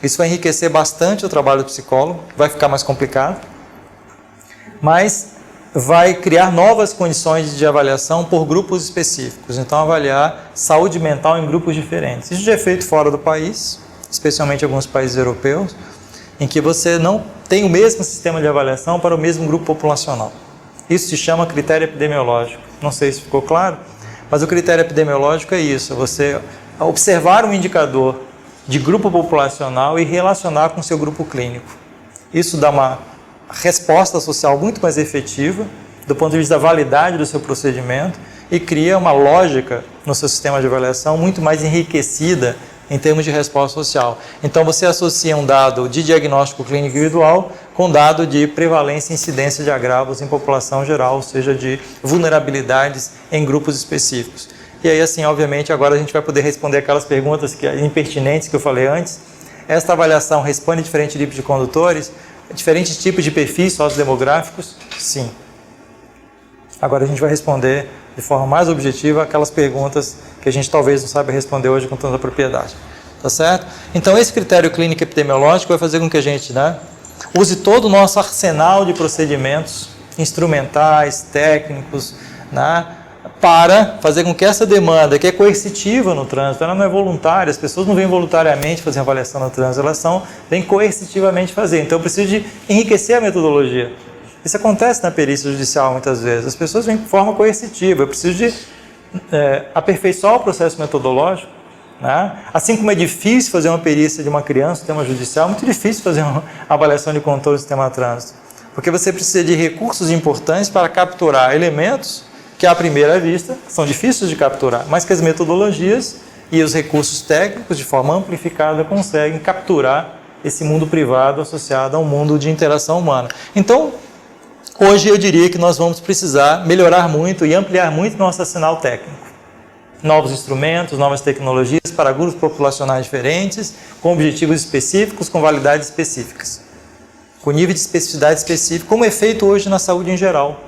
Isso vai enriquecer bastante o trabalho do psicólogo, vai ficar mais complicado, mas vai criar novas condições de avaliação por grupos específicos. Então, avaliar saúde mental em grupos diferentes. Isso já é feito fora do país, especialmente em alguns países europeus, em que você não tem o mesmo sistema de avaliação para o mesmo grupo populacional. Isso se chama critério epidemiológico. Não sei se ficou claro, mas o critério epidemiológico é isso, você observar um indicador de grupo populacional e relacionar com o seu grupo clínico. Isso dá uma resposta social muito mais efetiva, do ponto de vista da validade do seu procedimento, e cria uma lógica no seu sistema de avaliação muito mais enriquecida em termos de resposta social. Então, você associa um dado de diagnóstico clínico individual com dado de prevalência e incidência de agravos em população geral, ou seja, de vulnerabilidades em grupos específicos. E aí, assim, obviamente, agora a gente vai poder responder aquelas perguntas impertinentes que eu falei antes. Esta avaliação responde a diferentes tipos de condutores, diferentes tipos de perfis sociodemográficos? Sim. Agora a gente vai responder de forma mais objetiva aquelas perguntas que a gente talvez não saiba responder hoje com tanta propriedade. Tá certo? Então esse critério clínico epidemiológico vai fazer com que a gente, né, use todo o nosso arsenal de procedimentos instrumentais, técnicos, né, para fazer com que essa demanda, que é coercitiva no trânsito, ela não é voluntária, as pessoas não vêm voluntariamente fazer avaliação no trânsito, elas vêm coercitivamente fazer. Então eu preciso de enriquecer a metodologia. Isso acontece na perícia judicial muitas vezes, as pessoas vêm de forma coercitiva, eu preciso de aperfeiçoar o processo metodológico, né? Assim como é difícil fazer uma perícia de uma criança no sistema judicial, é muito difícil fazer uma avaliação de controle do sistema de trânsito, porque você precisa de recursos importantes para capturar elementos que à primeira vista são difíceis de capturar, mas que as metodologias e os recursos técnicos de forma amplificada conseguem capturar esse mundo privado associado a um mundo de interação humana. Então, hoje eu diria que nós vamos precisar melhorar muito e ampliar muito nosso arsenal técnico. Novos instrumentos, novas tecnologias para grupos populacionais diferentes, com objetivos específicos, com validades específicas, com nível de especificidade específico, como é feito hoje na saúde em geral.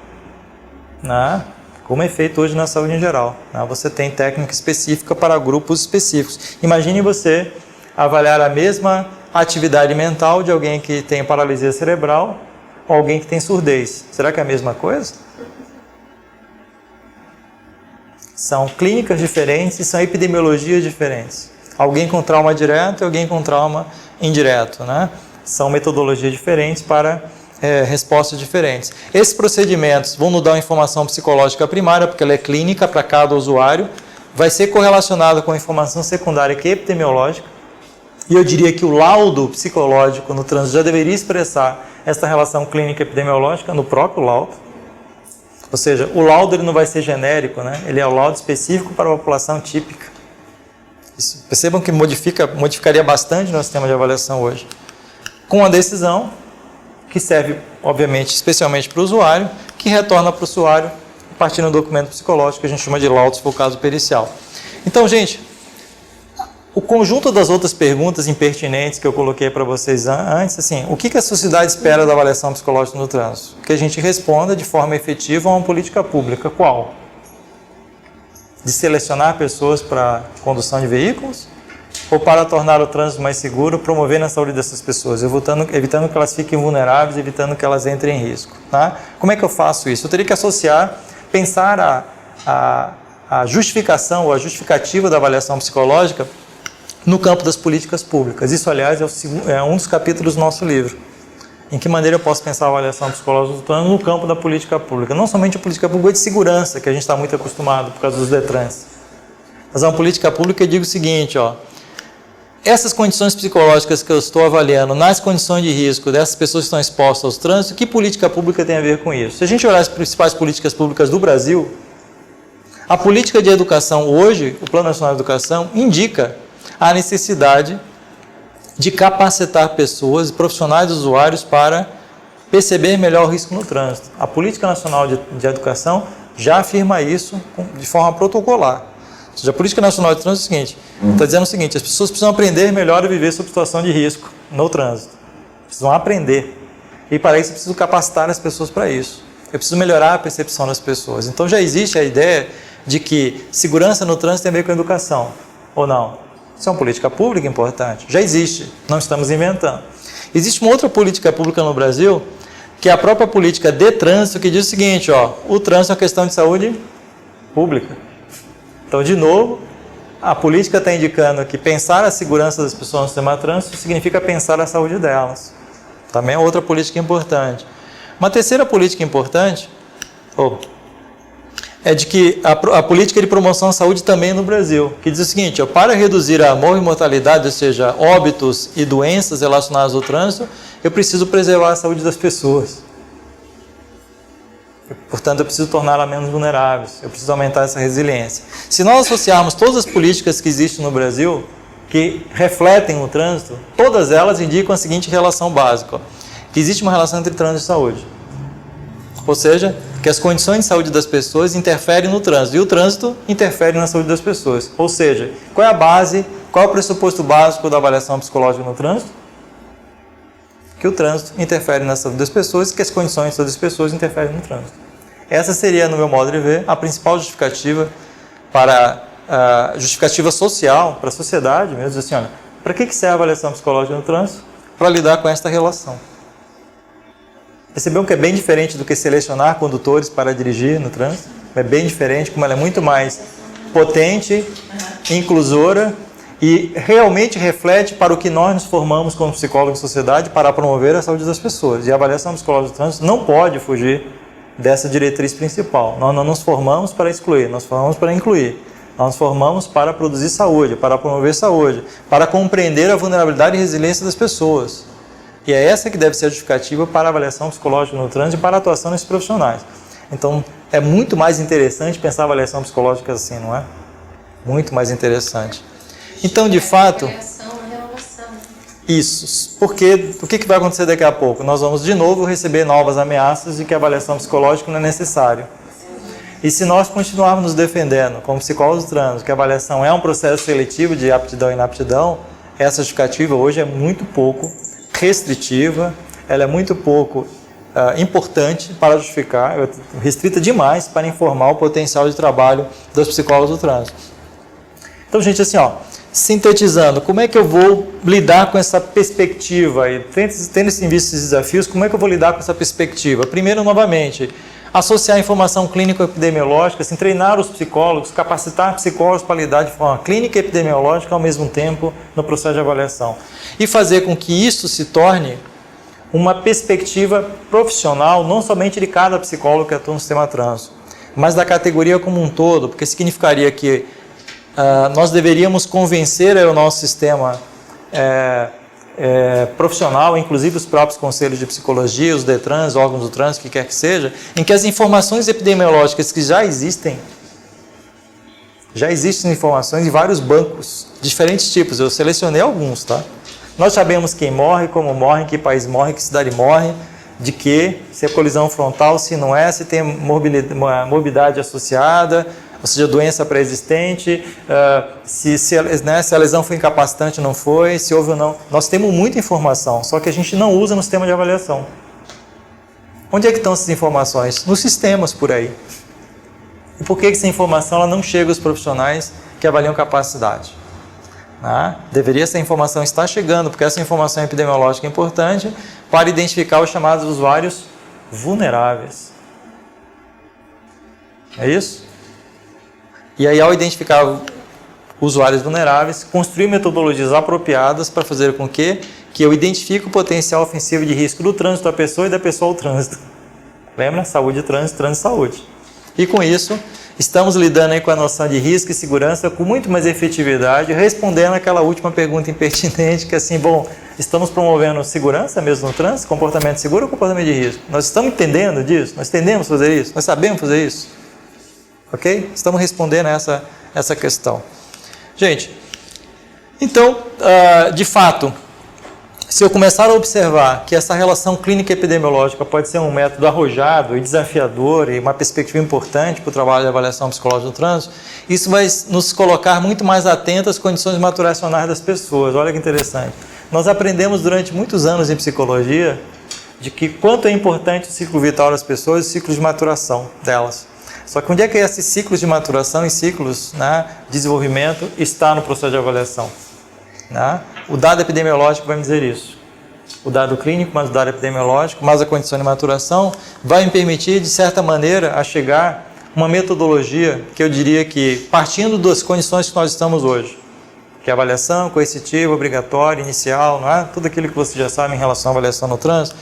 Né? Como é feito hoje na saúde em geral. Né? Você tem técnica específica para grupos específicos. Imagine você avaliar a mesma atividade mental de alguém que tem paralisia cerebral ou alguém que tem surdez. Será que é a mesma coisa? São clínicas diferentes e são epidemiologias diferentes. Alguém com trauma direto e alguém com trauma indireto, né? São metodologias diferentes para respostas diferentes. Esses procedimentos vão nos dar uma informação psicológica primária, porque ela é clínica para cada usuário, vai ser correlacionada com a informação secundária que é epidemiológica, e eu diria que o laudo psicológico no trânsito já deveria expressar essa relação clínica epidemiológica no próprio laudo. Ou seja, o laudo ele não vai ser genérico, né? Ele é o laudo específico para a população típica. Isso, percebam que modificaria bastante o nosso sistema de avaliação hoje. Com a decisão, que serve, obviamente, especialmente para o usuário, que retorna para o usuário a partir do documento psicológico, que a gente chama de laudo, se for o caso pericial. Então, gente, o conjunto das outras perguntas impertinentes que eu coloquei para vocês antes, assim, o que a sociedade espera da avaliação psicológica no trânsito? Que a gente responda de forma efetiva a uma política pública. Qual? De selecionar pessoas para condução de veículos? Ou para tornar o trânsito mais seguro, promovendo a saúde dessas pessoas, evitando que elas fiquem vulneráveis, evitando que elas entrem em risco. Tá? Como é que eu faço isso? Eu teria que associar, pensar a justificação ou a justificativa da avaliação psicológica no campo das políticas públicas. Isso, aliás, é um dos capítulos do nosso livro. Em que maneira eu posso pensar a avaliação psicológica do trânsito no campo da política pública? Não somente a política pública de segurança, que a gente está muito acostumado por causa dos DETRANs. Mas é uma política pública que eu digo o seguinte, ó, essas condições psicológicas que eu estou avaliando nas condições de risco dessas pessoas que estão expostas aos trânsitos, que política pública tem a ver com isso? Se a gente olhar as principais políticas públicas do Brasil, a política de educação hoje, o Plano Nacional de Educação, indica a necessidade de capacitar pessoas e profissionais usuários para perceber melhor o risco no trânsito. A Política Nacional de Educação já afirma isso de forma protocolar. Ou seja, a Política Nacional de Trânsito é o seguinte, está dizendo o seguinte, as pessoas precisam aprender melhor a viver sob situação de risco no trânsito. Precisam aprender. E para isso eu preciso capacitar as pessoas para isso. Eu preciso melhorar a percepção das pessoas. Então já existe a ideia de que segurança no trânsito tem a ver com educação, ou não? Isso é uma política pública importante. Já existe, não estamos inventando. Existe uma outra política pública no Brasil, que é a própria política de trânsito, que diz o seguinte, ó, o trânsito é uma questão de saúde pública. Então, de novo, a política está indicando que pensar a segurança das pessoas no sistema de trânsito significa pensar a saúde delas. Também é outra política importante. Uma terceira política importante é de que a política de promoção à saúde também no Brasil, que diz o seguinte, ó, para reduzir a morte-mortalidade, ou seja, óbitos e doenças relacionadas ao trânsito, eu preciso preservar a saúde das pessoas. Portanto, eu preciso torná-las menos vulneráveis, eu preciso aumentar essa resiliência. Se nós associarmos todas as políticas que existem no Brasil, que refletem o trânsito, todas elas indicam a seguinte relação básica, ó, que existe uma relação entre trânsito e saúde. Ou seja, que as condições de saúde das pessoas interferem no trânsito, e o trânsito interfere na saúde das pessoas. Ou seja, qual é a base, qual é o pressuposto básico da avaliação psicológica no trânsito? Que o trânsito interfere na saúde das pessoas e que as condições de saúde das pessoas interferem no trânsito. Essa seria, no meu modo de ver, a principal justificativa para a justificativa social, para a sociedade mesmo, assim, olha, para que serve a avaliação psicológica no trânsito? Para lidar com esta relação. Percebeu que é bem diferente do que selecionar condutores para dirigir no trânsito? É bem diferente, como ela é muito mais potente, inclusora e realmente reflete para o que nós nos formamos como psicólogos em sociedade para promover a saúde das pessoas. E a avaliação psicológica do trânsito não pode fugir dessa diretriz principal. Nós não nos formamos para excluir, nós nos formamos para incluir. Nós nos formamos para produzir saúde, para promover saúde, para compreender a vulnerabilidade e resiliência das pessoas. E é essa que deve ser a justificativa para a avaliação psicológica no trânsito e para a atuação desses profissionais. Então, é muito mais interessante pensar a avaliação psicológica assim, não é? Muito mais interessante. Então, de fato... Isso, porque o que vai acontecer daqui a pouco? Nós vamos de novo receber novas ameaças de que a avaliação psicológica não é necessária. E se nós continuarmos nos defendendo, como psicólogos do trânsito, que a avaliação é um processo seletivo de aptidão e inaptidão, essa justificativa hoje é muito pouco restritiva, ela é muito pouco importante para justificar, restrita demais para informar o potencial de trabalho dos psicólogos do trânsito. Então, gente, assim, ó, sintetizando, como é que eu vou lidar com essa perspectiva? E tendo em vista esses desafios, como é que eu vou lidar com essa perspectiva? Primeiro, novamente, associar a informação clínico-epidemiológica, assim, treinar os psicólogos, capacitar psicólogos para lidar de forma clínica e epidemiológica ao mesmo tempo no processo de avaliação. E fazer com que isso se torne uma perspectiva profissional, não somente de cada psicólogo que atua no sistema trânsito, mas da categoria como um todo, porque significaria que nós deveríamos convencer o nosso sistema profissional, inclusive os próprios conselhos de psicologia, os DETRANs, órgãos do trânsito, o que quer que seja, em que as informações epidemiológicas que já existem informações em vários bancos, diferentes tipos, eu selecionei alguns, tá? Nós sabemos quem morre, como morre, em que país morre, que cidade morre, de que, se é colisão frontal, se não é, se tem morbidade associada, ou seja, doença pré-existente, se a lesão foi incapacitante ou não foi, se houve ou não. Nós temos muita informação, só que a gente não usa no sistema de avaliação. Onde é que estão essas informações? Nos sistemas por aí. E por que essa informação ela não chega aos profissionais que avaliam capacidade? Deveria essa informação estar chegando, porque essa informação epidemiológica é importante para identificar os chamados usuários vulneráveis. É isso? E aí, ao identificar usuários vulneráveis, construir metodologias apropriadas para fazer com que eu identifique o potencial ofensivo de risco do trânsito da pessoa e da pessoa ao trânsito. Lembra? Saúde, trânsito, saúde. E com isso, estamos lidando aí com a noção de risco e segurança com muito mais efetividade, respondendo aquela última pergunta impertinente, que é assim, bom, estamos promovendo segurança mesmo no trânsito, comportamento seguro ou comportamento de risco? Nós estamos entendendo disso? Nós entendemos fazer isso? Nós sabemos fazer isso? Ok? Estamos respondendo essa questão. Gente, então, de fato, se eu começar a observar que essa relação clínica epidemiológica pode ser um método arrojado e desafiador e uma perspectiva importante para o trabalho de avaliação psicológica do trânsito, isso vai nos colocar muito mais atentos às condições maturacionais das pessoas. Olha que interessante. Nós aprendemos durante muitos anos em psicologia de que quanto é importante o ciclo vital das pessoas e o ciclo de maturação delas. Só que onde é que esses ciclos de maturação e ciclos de desenvolvimento está no processo de avaliação? O dado epidemiológico vai me dizer isso. O dado clínico, mas o dado epidemiológico, mas a condição de maturação, vai me permitir, de certa maneira, a chegar a uma metodologia que eu diria que, partindo das condições que nós estamos hoje, que é avaliação coercitiva, obrigatória, inicial, tudo aquilo que você já sabe em relação à avaliação no trânsito,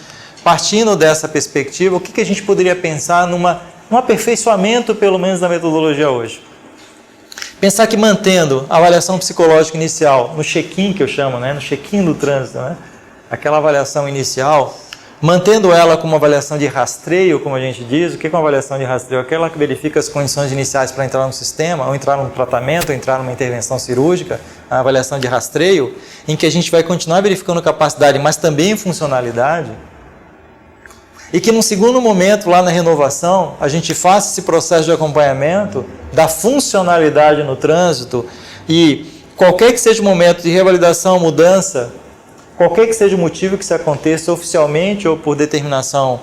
partindo dessa perspectiva, o que a gente poderia pensar um aperfeiçoamento, pelo menos, da metodologia hoje. Pensar que mantendo a avaliação psicológica inicial, no check-in que eu chamo, no check-in do trânsito, aquela avaliação inicial, mantendo ela como uma avaliação de rastreio, como a gente diz. O que é uma avaliação de rastreio? Aquela que verifica as condições iniciais para entrar no sistema, ou entrar num tratamento, ou entrar numa intervenção cirúrgica, a avaliação de rastreio, em que a gente vai continuar verificando capacidade, mas também funcionalidade. E que num segundo momento, lá na renovação, a gente faça esse processo de acompanhamento da funcionalidade no trânsito e qualquer que seja o momento de revalidação, mudança, qualquer que seja o motivo que isso aconteça oficialmente ou por determinação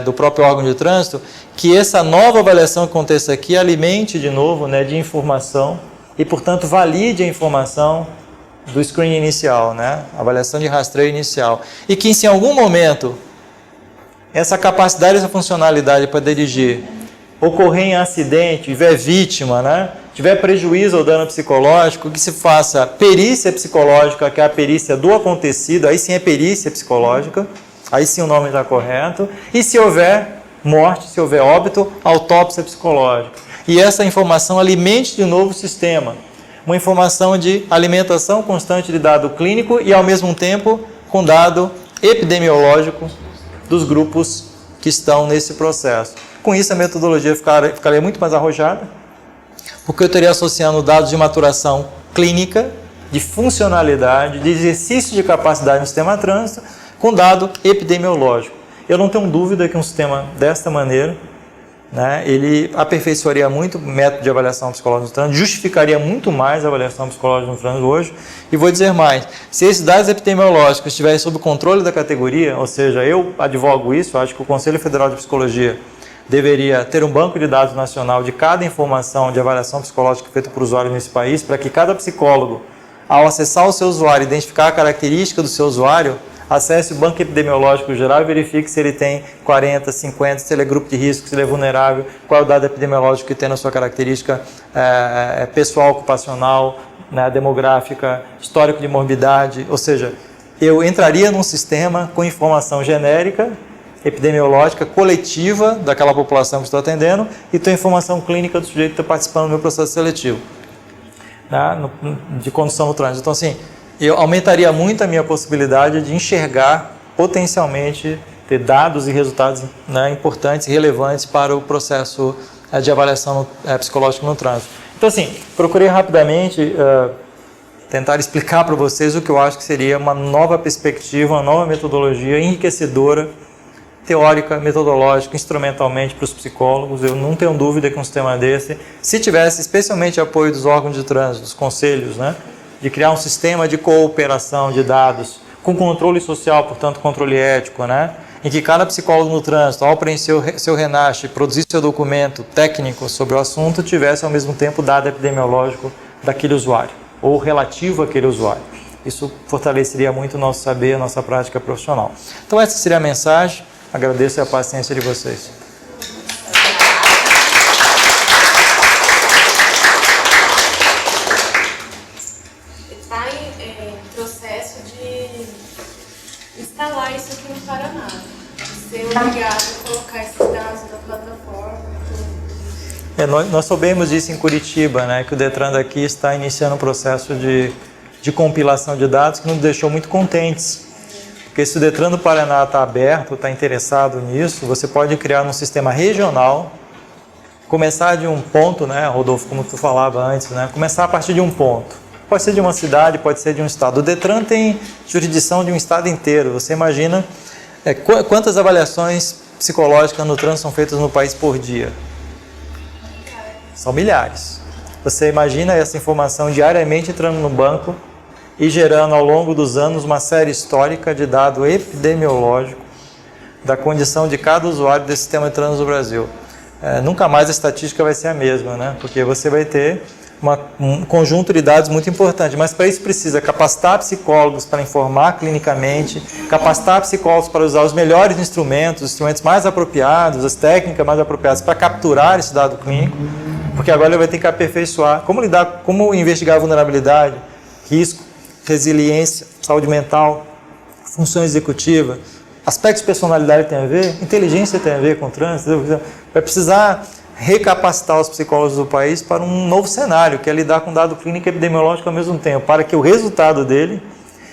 do próprio órgão de trânsito, que essa nova avaliação que aconteça aqui alimente de novo, né, de informação e, portanto, valide a informação do screening inicial, né, avaliação de rastreio inicial. E que, se em algum momento essa capacidade, essa funcionalidade para dirigir ocorrer em acidente, tiver vítima, né, tiver prejuízo ou dano psicológico, que se faça perícia psicológica, que é a perícia do acontecido, aí sim é perícia psicológica, aí sim o nome está correto, e se houver morte, se houver óbito, autópsia psicológica. E essa informação alimente de novo o sistema, uma informação de alimentação constante de dado clínico e, ao mesmo tempo, com dado epidemiológico dos grupos que estão nesse processo. Com isso, a metodologia ficaria muito mais arrojada, porque eu estaria associando dados de maturação clínica, de funcionalidade, de exercício de capacidade no sistema de trânsito, com dado epidemiológico. Eu não tenho dúvida que um sistema desta maneira, né, ele aperfeiçoaria muito o método de avaliação psicológica no trânsito, justificaria muito mais a avaliação psicológica no trânsito hoje. E vou dizer mais, se esses dados epidemiológicos estiverem sob controle da categoria, ou seja, eu advogo isso, eu acho que o Conselho Federal de Psicologia deveria ter um banco de dados nacional de cada informação de avaliação psicológica feita por usuário nesse país, para que cada psicólogo, ao acessar o seu usuário, identificar a característica do seu usuário, acesse o banco epidemiológico geral e verifique se ele tem 40, 50, se ele é grupo de risco, se ele é vulnerável, qual é o dado epidemiológico que tem na sua característica pessoal, ocupacional, né, demográfica, histórico de morbidade. Ou seja, eu entraria num sistema com informação genérica, epidemiológica, coletiva daquela população que estou atendendo e tenho informação clínica do sujeito que está participando do meu processo seletivo, né, de condução no trânsito. Então, assim, eu aumentaria muito a minha possibilidade de enxergar, potencialmente, ter dados e resultados, né, importantes e relevantes para o processo de avaliação psicológica no trânsito. Então, assim, procurei rapidamente tentar explicar para vocês o que eu acho que seria uma nova perspectiva, uma nova metodologia enriquecedora, teórica, metodológica, instrumentalmente para os psicólogos. Eu não tenho dúvida que um sistema desse, se tivesse especialmente apoio dos órgãos de trânsito, dos conselhos, né, de criar um sistema de cooperação de dados com controle social, portanto controle ético, né, em que cada psicólogo no trânsito, ao preencher seu RENASH, produzir seu documento técnico sobre o assunto, tivesse ao mesmo tempo dado epidemiológico daquele usuário, ou relativo àquele usuário. Isso fortaleceria muito o nosso saber, a nossa prática profissional. Então essa seria a mensagem. Agradeço a paciência de vocês. Está em processo de instalar isso aqui no Paraná. Ser obrigado a colocar esses dados na plataforma. Nós soubemos disso em Curitiba, né, que o Detran daqui está iniciando um processo de compilação de dados que nos deixou muito contentes. Porque se o Detran do Paraná está aberto, está interessado nisso, você pode criar um sistema regional, começar de um ponto, né, Rodolfo, como tu falava antes, né, começar a partir de um ponto. Pode ser de uma cidade, pode ser de um estado. O Detran tem jurisdição de um estado inteiro. Você imagina quantas avaliações psicológicas no trânsito são feitas no país por dia? São milhares. Você imagina essa informação diariamente entrando no banco e gerando ao longo dos anos uma série histórica de dado epidemiológico da condição de cada usuário desse sistema de trânsito do Brasil. Nunca mais a estatística vai ser a mesma, né? Porque você vai ter um conjunto de dados muito importante, mas para isso precisa capacitar psicólogos para informar clinicamente, capacitar psicólogos para usar os melhores instrumentos, os instrumentos mais apropriados, as técnicas mais apropriadas para capturar esse dado clínico, porque agora ele vai ter que aperfeiçoar como investigar vulnerabilidade, risco, resiliência, saúde mental, função executiva, aspectos de personalidade tem a ver, inteligência tem a ver com trânsito. Vai precisar recapacitar os psicólogos do país para um novo cenário, que é lidar com dado clínico e epidemiológico ao mesmo tempo, para que o resultado dele,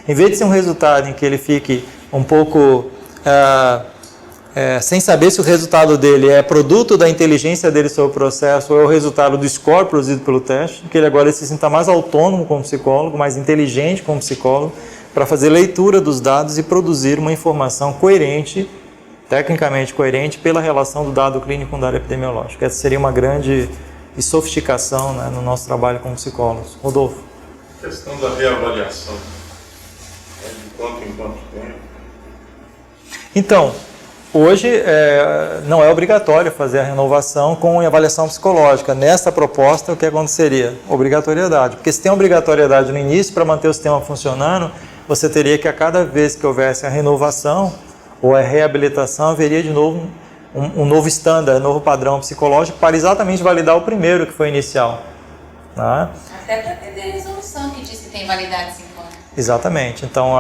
em vez de ser um resultado em que ele fique um pouco sem saber se o resultado dele é produto da inteligência dele sobre o processo ou é o resultado do score produzido pelo teste, que ele agora se sinta mais autônomo como psicólogo, mais inteligente como psicólogo, para fazer leitura dos dados e produzir uma informação coerente, tecnicamente coerente, pela relação do dado clínico com o dado epidemiológico. Essa seria uma grande sofisticação, né, no nosso trabalho como psicólogos. Rodolfo. A questão da reavaliação, de quanto em quanto tempo? Então, Hoje não é obrigatório fazer a renovação com avaliação psicológica. Nessa proposta, o que aconteceria? Obrigatoriedade. Porque se tem obrigatoriedade no início, para manter o sistema funcionando, você teria que a cada vez que houvesse a renovação ou a reabilitação, haveria de novo um novo estándar, um novo padrão psicológico para exatamente validar o primeiro que foi inicial. Né? Até para ter resolução que diz que tem validade de 5 anos. Exatamente. Então,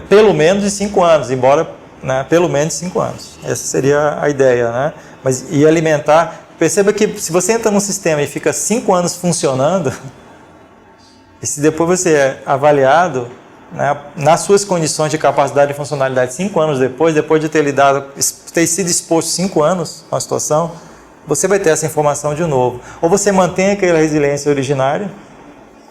pelo menos de 5 anos, embora, né, pelo menos 5 anos. Essa seria a ideia, né? Mas e alimentar. Perceba que se você entra num sistema e fica 5 anos funcionando, e se depois você é avaliado, né, nas suas condições de capacidade e funcionalidade 5 anos depois de ter sido exposto 5 anos a uma situação, você vai ter essa informação de novo. Ou você mantém aquela resiliência originária,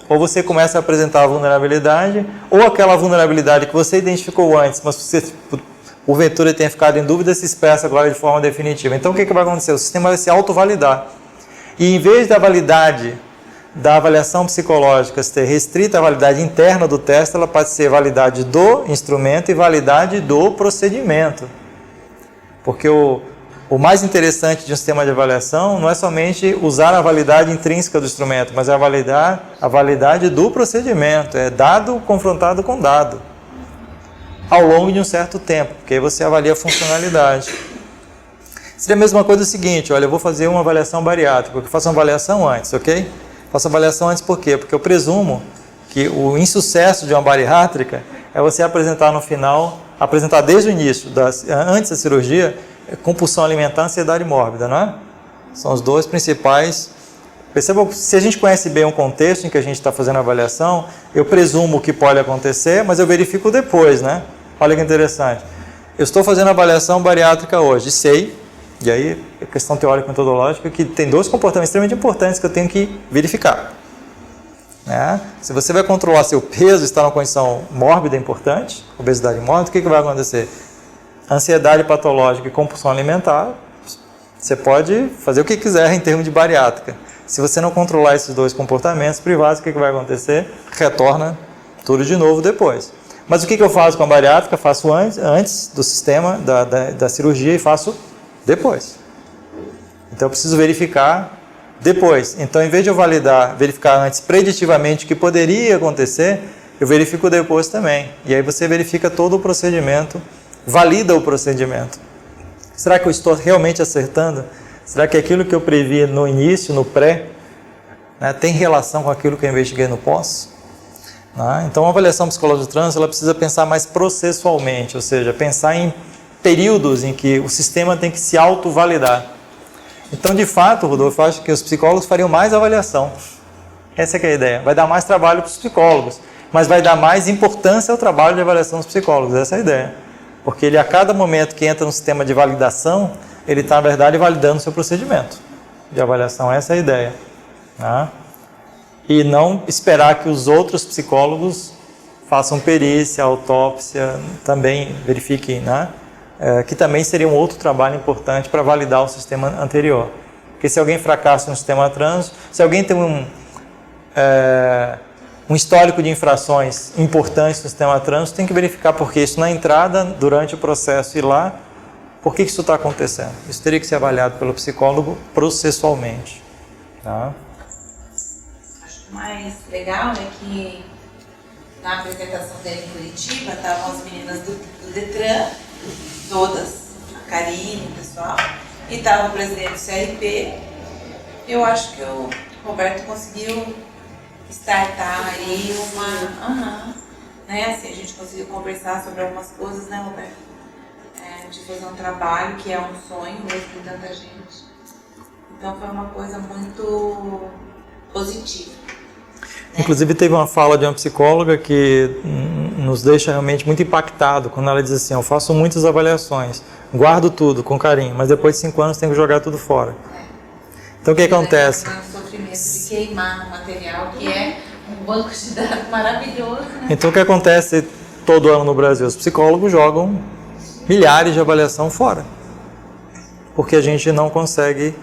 ou você começa a apresentar a vulnerabilidade, ou aquela vulnerabilidade que você identificou antes, mas você, porventura, tenha ficado em dúvida, se expressa agora de forma definitiva. Então, o que vai acontecer? O sistema vai se autovalidar. E, em vez da validade da avaliação psicológica ser restrita à validade interna do teste, ela pode ser validade do instrumento e validade do procedimento. Porque o mais interessante de um sistema de avaliação não é somente usar a validade intrínseca do instrumento, mas é a validade do procedimento, é dado confrontado com dado, ao longo de um certo tempo, porque aí você avalia a funcionalidade. Seria a mesma coisa o seguinte, olha, eu vou fazer uma avaliação bariátrica, eu faço uma avaliação antes, ok? Faço avaliação antes por quê? Porque eu presumo que o insucesso de uma bariátrica é você apresentar no final, apresentar desde o início, antes da cirurgia, compulsão alimentar e ansiedade mórbida, não é? São os dois principais. Perceba, se a gente conhece bem o contexto em que a gente está fazendo a avaliação, eu presumo que pode acontecer, mas eu verifico depois, né? Olha que interessante. Eu estou fazendo a avaliação bariátrica hoje, sei, e aí é questão teórica e metodológica, que tem 2 comportamentos extremamente importantes que eu tenho que verificar. Né? Se você vai controlar seu peso, está numa condição mórbida importante, obesidade mórbida, o que vai acontecer? Ansiedade patológica e compulsão alimentar, você pode fazer o que quiser em termos de bariátrica. Se você não controlar esses 2 comportamentos privados, o que vai acontecer? Retorna tudo de novo depois. Mas o que eu faço com a bariátrica? Faço antes do sistema, da cirurgia, e faço depois. Então eu preciso verificar depois. Então, em vez de eu verificar antes preditivamente o que poderia acontecer, eu verifico depois também. E aí você verifica todo o procedimento, valida o procedimento. Será que eu estou realmente acertando? Será que aquilo que eu previ no início, no pré, né, tem relação com aquilo que eu investiguei no pós? Né? Então, a avaliação psicológica do trânsito, ela precisa pensar mais processualmente, ou seja, pensar em períodos em que o sistema tem que se autovalidar. Então, de fato, Rodolfo, eu acho que os psicólogos fariam mais avaliação. Essa é que é a ideia. Vai dar mais trabalho para os psicólogos, mas vai dar mais importância ao trabalho de avaliação dos psicólogos. Essa é a ideia. Porque ele, a cada momento que entra no sistema de validação, ele está, na verdade, validando o seu procedimento de avaliação. Essa é a ideia. Né? E não esperar que os outros psicólogos façam perícia, autópsia, também verifiquem, né? Que também seria um outro trabalho importante para validar o sistema anterior. Porque se alguém fracassa no sistema trânsito, se alguém tem um histórico de infrações importantes no sistema trânsito, tem que verificar por que isso na entrada, durante o processo e lá, por que isso está acontecendo. Isso teria que ser avaliado pelo psicólogo processualmente. Tá? Acho que o mais legal é que na apresentação dele em Curitiba estavam as meninas do Detran, todas, a Karine, o pessoal, e estava o presidente do CRP. Eu acho que o Roberto conseguiu startar aí né, assim, a gente conseguiu conversar sobre algumas coisas, né, Roberto? De fazer um trabalho que é um sonho mesmo de tanta gente. Então foi uma coisa muito positiva. Inclusive teve uma fala de uma psicóloga que nos deixa realmente muito impactado quando ela diz assim: eu faço muitas avaliações, guardo tudo com carinho, mas depois de 5 anos tenho que jogar tudo fora. Então o que acontece? O sofrimento de queimar material, que é um banco de dados maravilhoso, né? Então o que acontece todo ano no Brasil? Os psicólogos jogam milhares de avaliação fora, porque a gente não consegue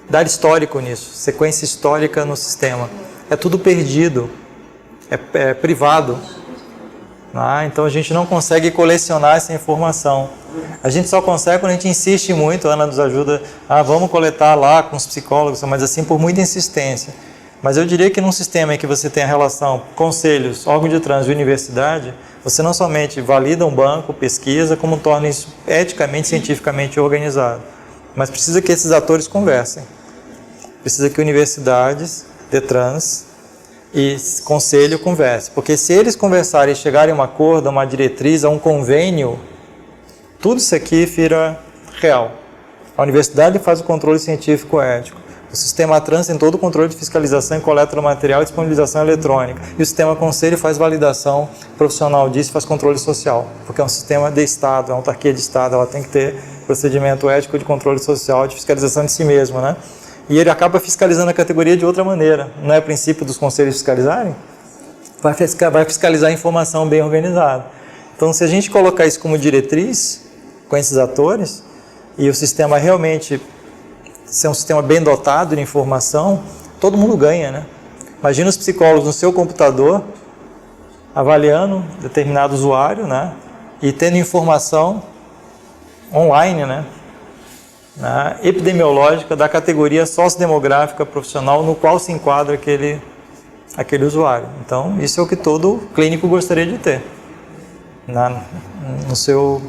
dar histórico nisso, sequência histórica no sistema. É tudo perdido, é privado. Então a gente não consegue colecionar essa informação. A gente só consegue quando a gente insiste muito. A Ana nos ajuda, vamos coletar lá com os psicólogos, mas assim por muita insistência. Mas eu diria que num sistema em que você tem a relação conselhos, órgão de trânsito e universidade, você não somente valida um banco, pesquisa, como torna isso eticamente, cientificamente organizado. Mas precisa que esses atores conversem. Precisa que universidades, Detrans e conselho conversem. Porque se eles conversarem e chegarem a um acordo, a uma diretriz, a um convênio, tudo isso aqui vira real. A universidade faz o controle científico ético. O sistema trans tem todo o controle de fiscalização e coleta do material e disponibilização eletrônica. E o sistema conselho faz validação profissional disso e faz controle social. Porque é um sistema de Estado, é uma autarquia de Estado, ela tem que ter procedimento ético de controle social, de fiscalização de si mesmo, né? E ele acaba fiscalizando a categoria de outra maneira. Não é o princípio dos conselhos fiscalizarem? Vai fiscalizar a informação bem organizada. Então, se a gente colocar isso como diretriz, com esses atores, e o sistema realmente ser um sistema bem dotado de informação, todo mundo ganha, né? Imagina os psicólogos no seu computador, avaliando determinado usuário, né? E tendo informação online, né? Epidemiológica da categoria sociodemográfica profissional no qual se enquadra aquele usuário. Então, isso é o que todo clínico gostaria de ter no seu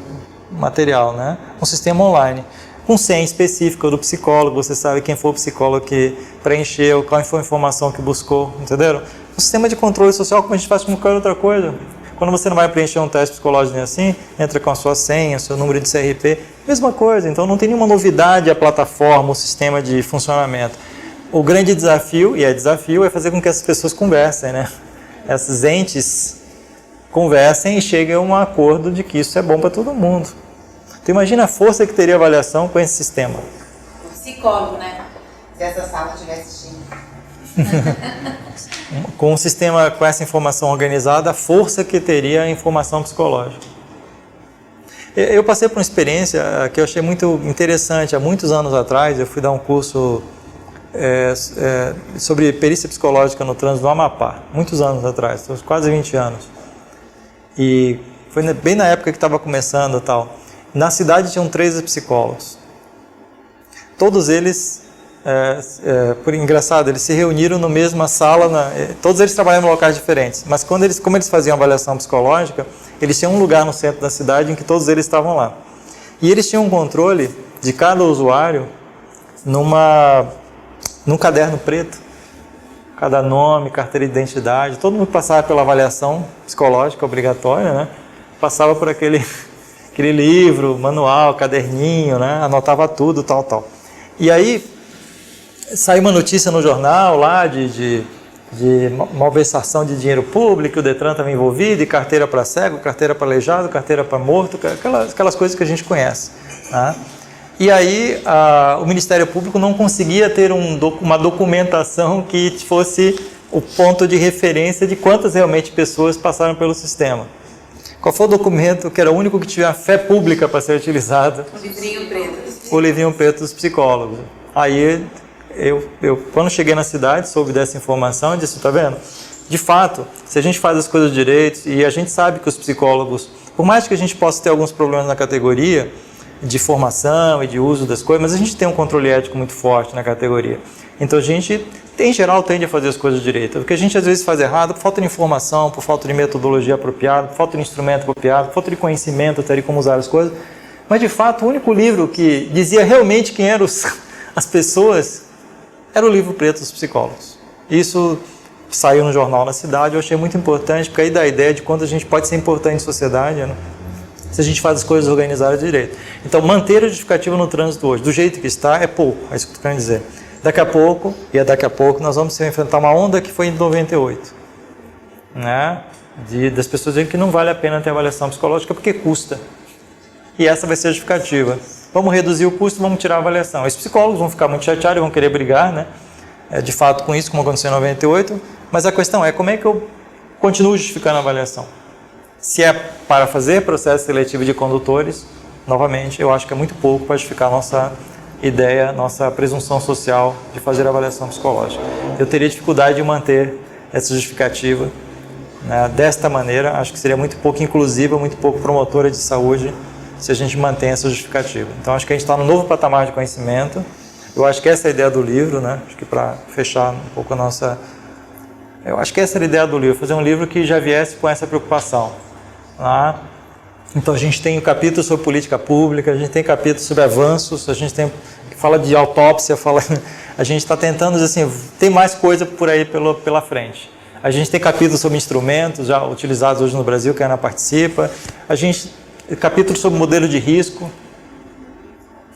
material, né? Um sistema online. Com senha específica do psicólogo, você sabe quem foi o psicólogo que preencheu, qual foi a informação que buscou, entenderam? Um sistema de controle social, como a gente faz com qualquer outra coisa. Quando você não vai preencher um teste psicológico assim, entra com a sua senha, seu número de CRP, mesma coisa. Então não tem nenhuma novidade a plataforma, o sistema de funcionamento. O grande desafio, e é desafio, é fazer com que essas pessoas conversem, né? Esses entes conversem e cheguem a um acordo de que isso é bom para todo mundo. Então imagina a força que teria a avaliação com esse sistema. O psicólogo, né? Se essa sala estiver assistindo. Com um sistema, com essa informação organizada, a força que teria a informação psicológica. Eu passei por uma experiência que eu achei muito interessante. Há muitos anos atrás, eu fui dar um curso sobre perícia psicológica no trânsito do Amapá. Muitos anos atrás, quase 20 anos. E foi bem na época que estava começando e tal. Na cidade tinham 13 psicólogos. Todos eles, por engraçado, eles se reuniram na mesma sala, todos eles trabalhavam em locais diferentes, mas como eles faziam avaliação psicológica, eles tinham um lugar no centro da cidade em que todos eles estavam lá. E eles tinham um controle de cada usuário num caderno preto. Cada nome, carteira de identidade, todo mundo que passava pela avaliação psicológica obrigatória, né? Passava por aquele livro, manual, caderninho, né? Anotava tudo, tal. E aí, saiu uma notícia no jornal lá de malversação de dinheiro público, o Detran estava envolvido, e carteira para cego, carteira para aleijado, carteira para morto, aquelas coisas que a gente conhece. Tá? E aí, o Ministério Público não conseguia ter uma documentação que fosse o ponto de referência de quantas realmente pessoas passaram pelo sistema. Qual foi o documento que era o único que tinha fé pública para ser utilizado? O livrinho preto. O livrinho preto dos psicólogos. Aí, eu quando cheguei na cidade, soube dessa informação e disse, tá vendo? De fato, se a gente faz as coisas direito, e a gente sabe que os psicólogos, por mais que a gente possa ter alguns problemas na categoria, de formação e de uso das coisas, mas a gente tem um controle ético muito forte na categoria. Então a gente, em geral, tende a fazer as coisas direito. O que a gente às vezes faz errado por falta de informação, por falta de metodologia apropriada, por falta de instrumento apropriado, por falta de conhecimento até de como usar as coisas. Mas de fato, o único livro que dizia realmente quem eram as pessoas era o livro preto dos psicólogos. Isso saiu no jornal na cidade, eu achei muito importante, porque aí dá a ideia de quanto a gente pode ser importante em sociedade, né? Se a gente faz as coisas organizadas direito. Então, manter a justificativa no trânsito hoje, do jeito que está, é pouco, é isso que eu estou querendo dizer. Daqui a pouco, nós vamos enfrentar uma onda que foi em 98. Né? Das pessoas dizendo que não vale a pena ter avaliação psicológica porque custa. E essa vai ser a justificativa. Vamos reduzir o custo, vamos tirar a avaliação. Os psicólogos vão ficar muito chateados, vão querer brigar, né? De fato, com isso, como aconteceu em 98. Mas a questão é, como é que eu continuo justificando a avaliação? Se é para fazer processo seletivo de condutores, novamente, eu acho que é muito pouco para justificar a nossa ideia, nossa presunção social de fazer avaliação psicológica. Eu teria dificuldade de manter essa justificativa né, desta maneira, acho que seria muito pouco inclusiva, muito pouco promotora de saúde se a gente mantém essa justificativa. Então, acho que a gente está no novo patamar de conhecimento. Eu acho que essa é a ideia do livro, né? Acho que para fechar um pouco a nossa... Eu acho que essa era a ideia do livro, fazer um livro que já viesse com essa preocupação. Tá? Então, a gente tem um capítulo sobre política pública, a gente tem capítulo sobre avanços, a gente tem que fala de autópsia, a gente está tentando, assim, tem mais coisa por aí pela frente. A gente tem capítulos sobre instrumentos já utilizados hoje no Brasil, que a Ana participa. A gente capítulos sobre modelo de risco,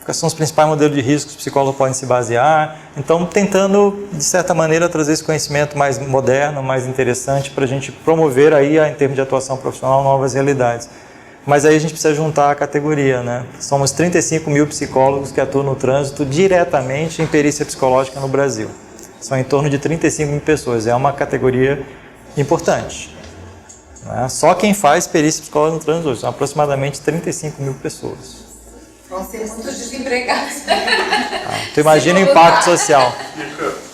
quais são os principais modelos de risco que os psicólogos podem se basear. Então, tentando, de certa maneira, trazer esse conhecimento mais moderno, mais interessante, para a gente promover aí, em termos de atuação profissional, novas realidades. Mas aí a gente precisa juntar a categoria, né? Somos 35 mil psicólogos que atuam no trânsito diretamente em perícia psicológica no Brasil. São em torno de 35 mil pessoas. É uma categoria importante. Né? Só quem faz perícia psicológica no trânsito hoje são aproximadamente 35 mil pessoas. Vão ser muitos desempregados. Tu imagina o impacto social.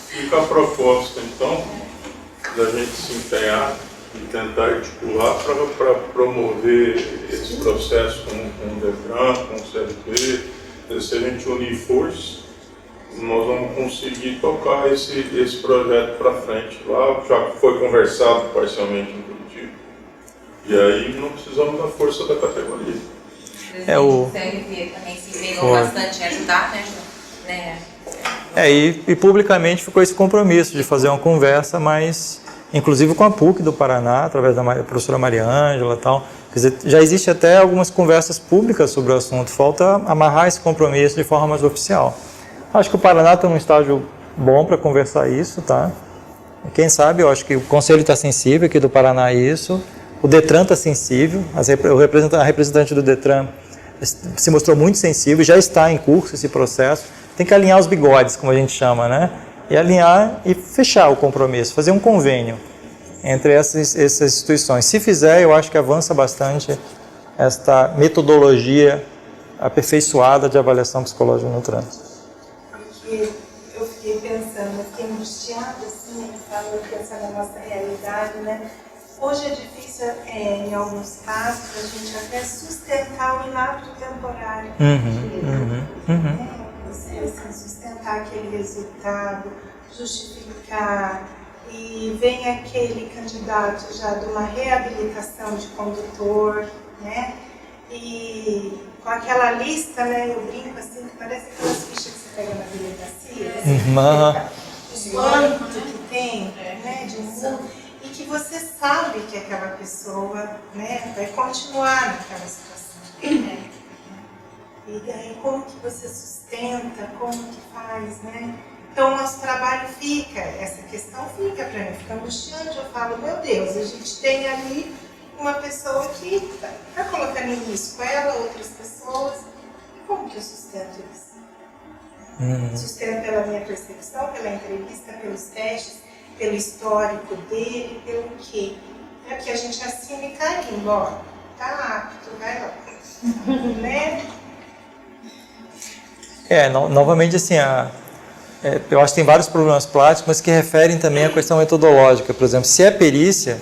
Fica a proposta, então, da gente se empenhar e tentar articular para promover esse processo com o DETRAN, com o CLT. Se a gente unir forças, nós vamos conseguir tocar esse projeto para frente. Lá já foi conversado parcialmente em Curitiba. E aí não precisamos da força da categoria. O CLT também se empenhou bastante em ajudar, né? E publicamente ficou esse compromisso de fazer uma conversa, mas inclusive com a PUC do Paraná, através da professora Maria Ângela e tal. Quer dizer, já existe até algumas conversas públicas sobre o assunto, falta amarrar esse compromisso de forma mais oficial. Acho que o Paraná está num estágio bom para conversar isso, tá? Quem sabe, eu acho que o Conselho está sensível aqui do Paraná a isso, o DETRAN está sensível, a representante do DETRAN se mostrou muito sensível, já está em curso esse processo, tem que alinhar os bigodes, como a gente chama, né? E alinhar e fechar o compromisso, fazer um convênio entre essas instituições. Se fizer, eu acho que avança bastante esta metodologia aperfeiçoada de avaliação psicológica no trânsito. Porque eu fiquei pensando, fiquei angustiada, assim, pensando na nossa realidade, né? Hoje é difícil, em alguns casos, a gente até sustentar o inapto temporário. Assim, sustentar aquele resultado, justificar, e vem aquele candidato já de uma reabilitação de condutor, né? E com aquela lista, né, eu brinco assim, que parece aquelas fichas que você pega na delegacia, assim, quanto que tem, né, de mundo, e que você sabe que aquela pessoa, né, vai continuar naquela situação. E daí como que você sustenta, como que faz, né? Então o nosso trabalho fica, essa questão fica para mim, fica angustiante, eu falo, meu Deus, a gente tem ali uma pessoa que está colocando em risco ela, outras pessoas, como que eu sustento isso? Sustento pela minha percepção, pela entrevista, pelos testes, pelo histórico dele, pelo quê? É que a gente assina e carimba, ó, tá apto, vai lá, né? Novamente assim, eu acho que tem vários problemas práticos, mas que referem também à questão metodológica. Por exemplo, se é perícia,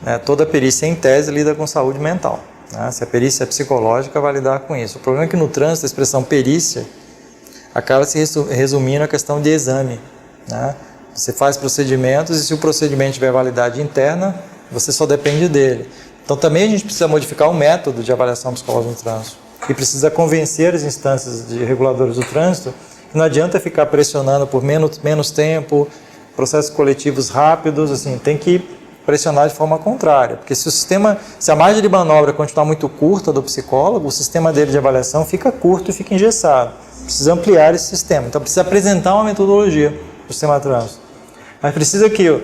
né, toda perícia em tese lida com saúde mental. Né? Se a perícia é psicológica, vai lidar com isso. O problema é que no trânsito a expressão perícia acaba se resumindo à questão de exame. Né? Você faz procedimentos e se o procedimento tiver validade interna, você só depende dele. Então também a gente precisa modificar o método de avaliação psicológica no trânsito. E precisa convencer as instâncias de reguladores do trânsito que não adianta ficar pressionando por menos tempo, processos coletivos rápidos, assim, tem que pressionar de forma contrária, porque se a margem de manobra continuar muito curta do psicólogo, o sistema dele de avaliação fica curto e fica engessado. Precisa ampliar esse sistema, então precisa apresentar uma metodologia para o sistema trânsito. Mas precisa que,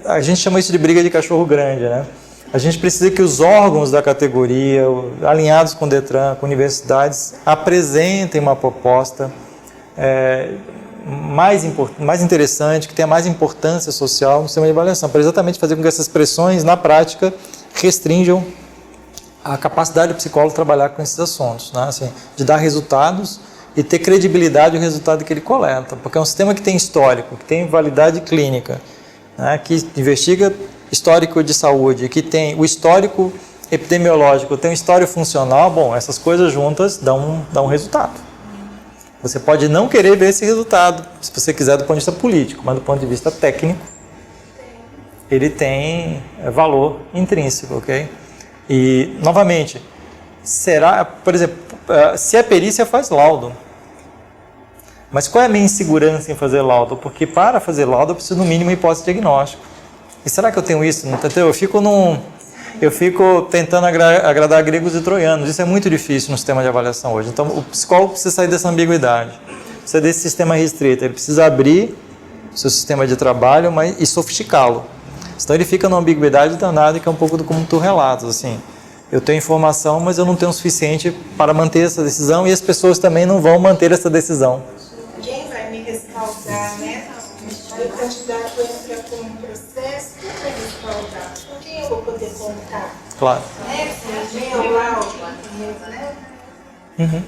a gente chama isso de briga de cachorro grande, né? A gente precisa que os órgãos da categoria, alinhados com o DETRAN, com universidades, apresentem uma proposta mais interessante, que tenha mais importância social no sistema de avaliação, para exatamente fazer com que essas pressões, na prática, restringam a capacidade do psicólogo trabalhar com esses assuntos, né? Assim, de dar resultados e ter credibilidade no resultado que ele coleta, porque é um sistema que tem histórico, que tem validade clínica. né, que investiga histórico de saúde, que tem o histórico epidemiológico, tem o histórico funcional, bom, essas coisas juntas dão um resultado. Você pode não querer ver esse resultado, se você quiser, do ponto de vista político, mas do ponto de vista técnico, ele tem valor intrínseco, ok? E, novamente, será, por exemplo, se a perícia faz laudo, mas qual é a minha insegurança em fazer laudo? Porque para fazer laudo eu preciso, no mínimo, hipótese de diagnóstico. E será que eu tenho isso? Eu fico tentando agradar gregos e troianos. Isso é muito difícil no sistema de avaliação hoje. Então, o psicólogo precisa sair dessa ambiguidade. Precisa desse sistema restrito. Ele precisa abrir o seu sistema de trabalho e sofisticá-lo. Então, ele fica numa ambiguidade danada, que é um pouco como tu relatas. Assim, eu tenho informação, mas eu não tenho o suficiente para manter essa decisão e as pessoas também não vão manter essa decisão. Quem vai me respaldar, né? Aí o candidato entra com um processo, quem vai respaldar? Com quem eu vou poder contar? Claro. Né? Meu laudo, né? Uhum.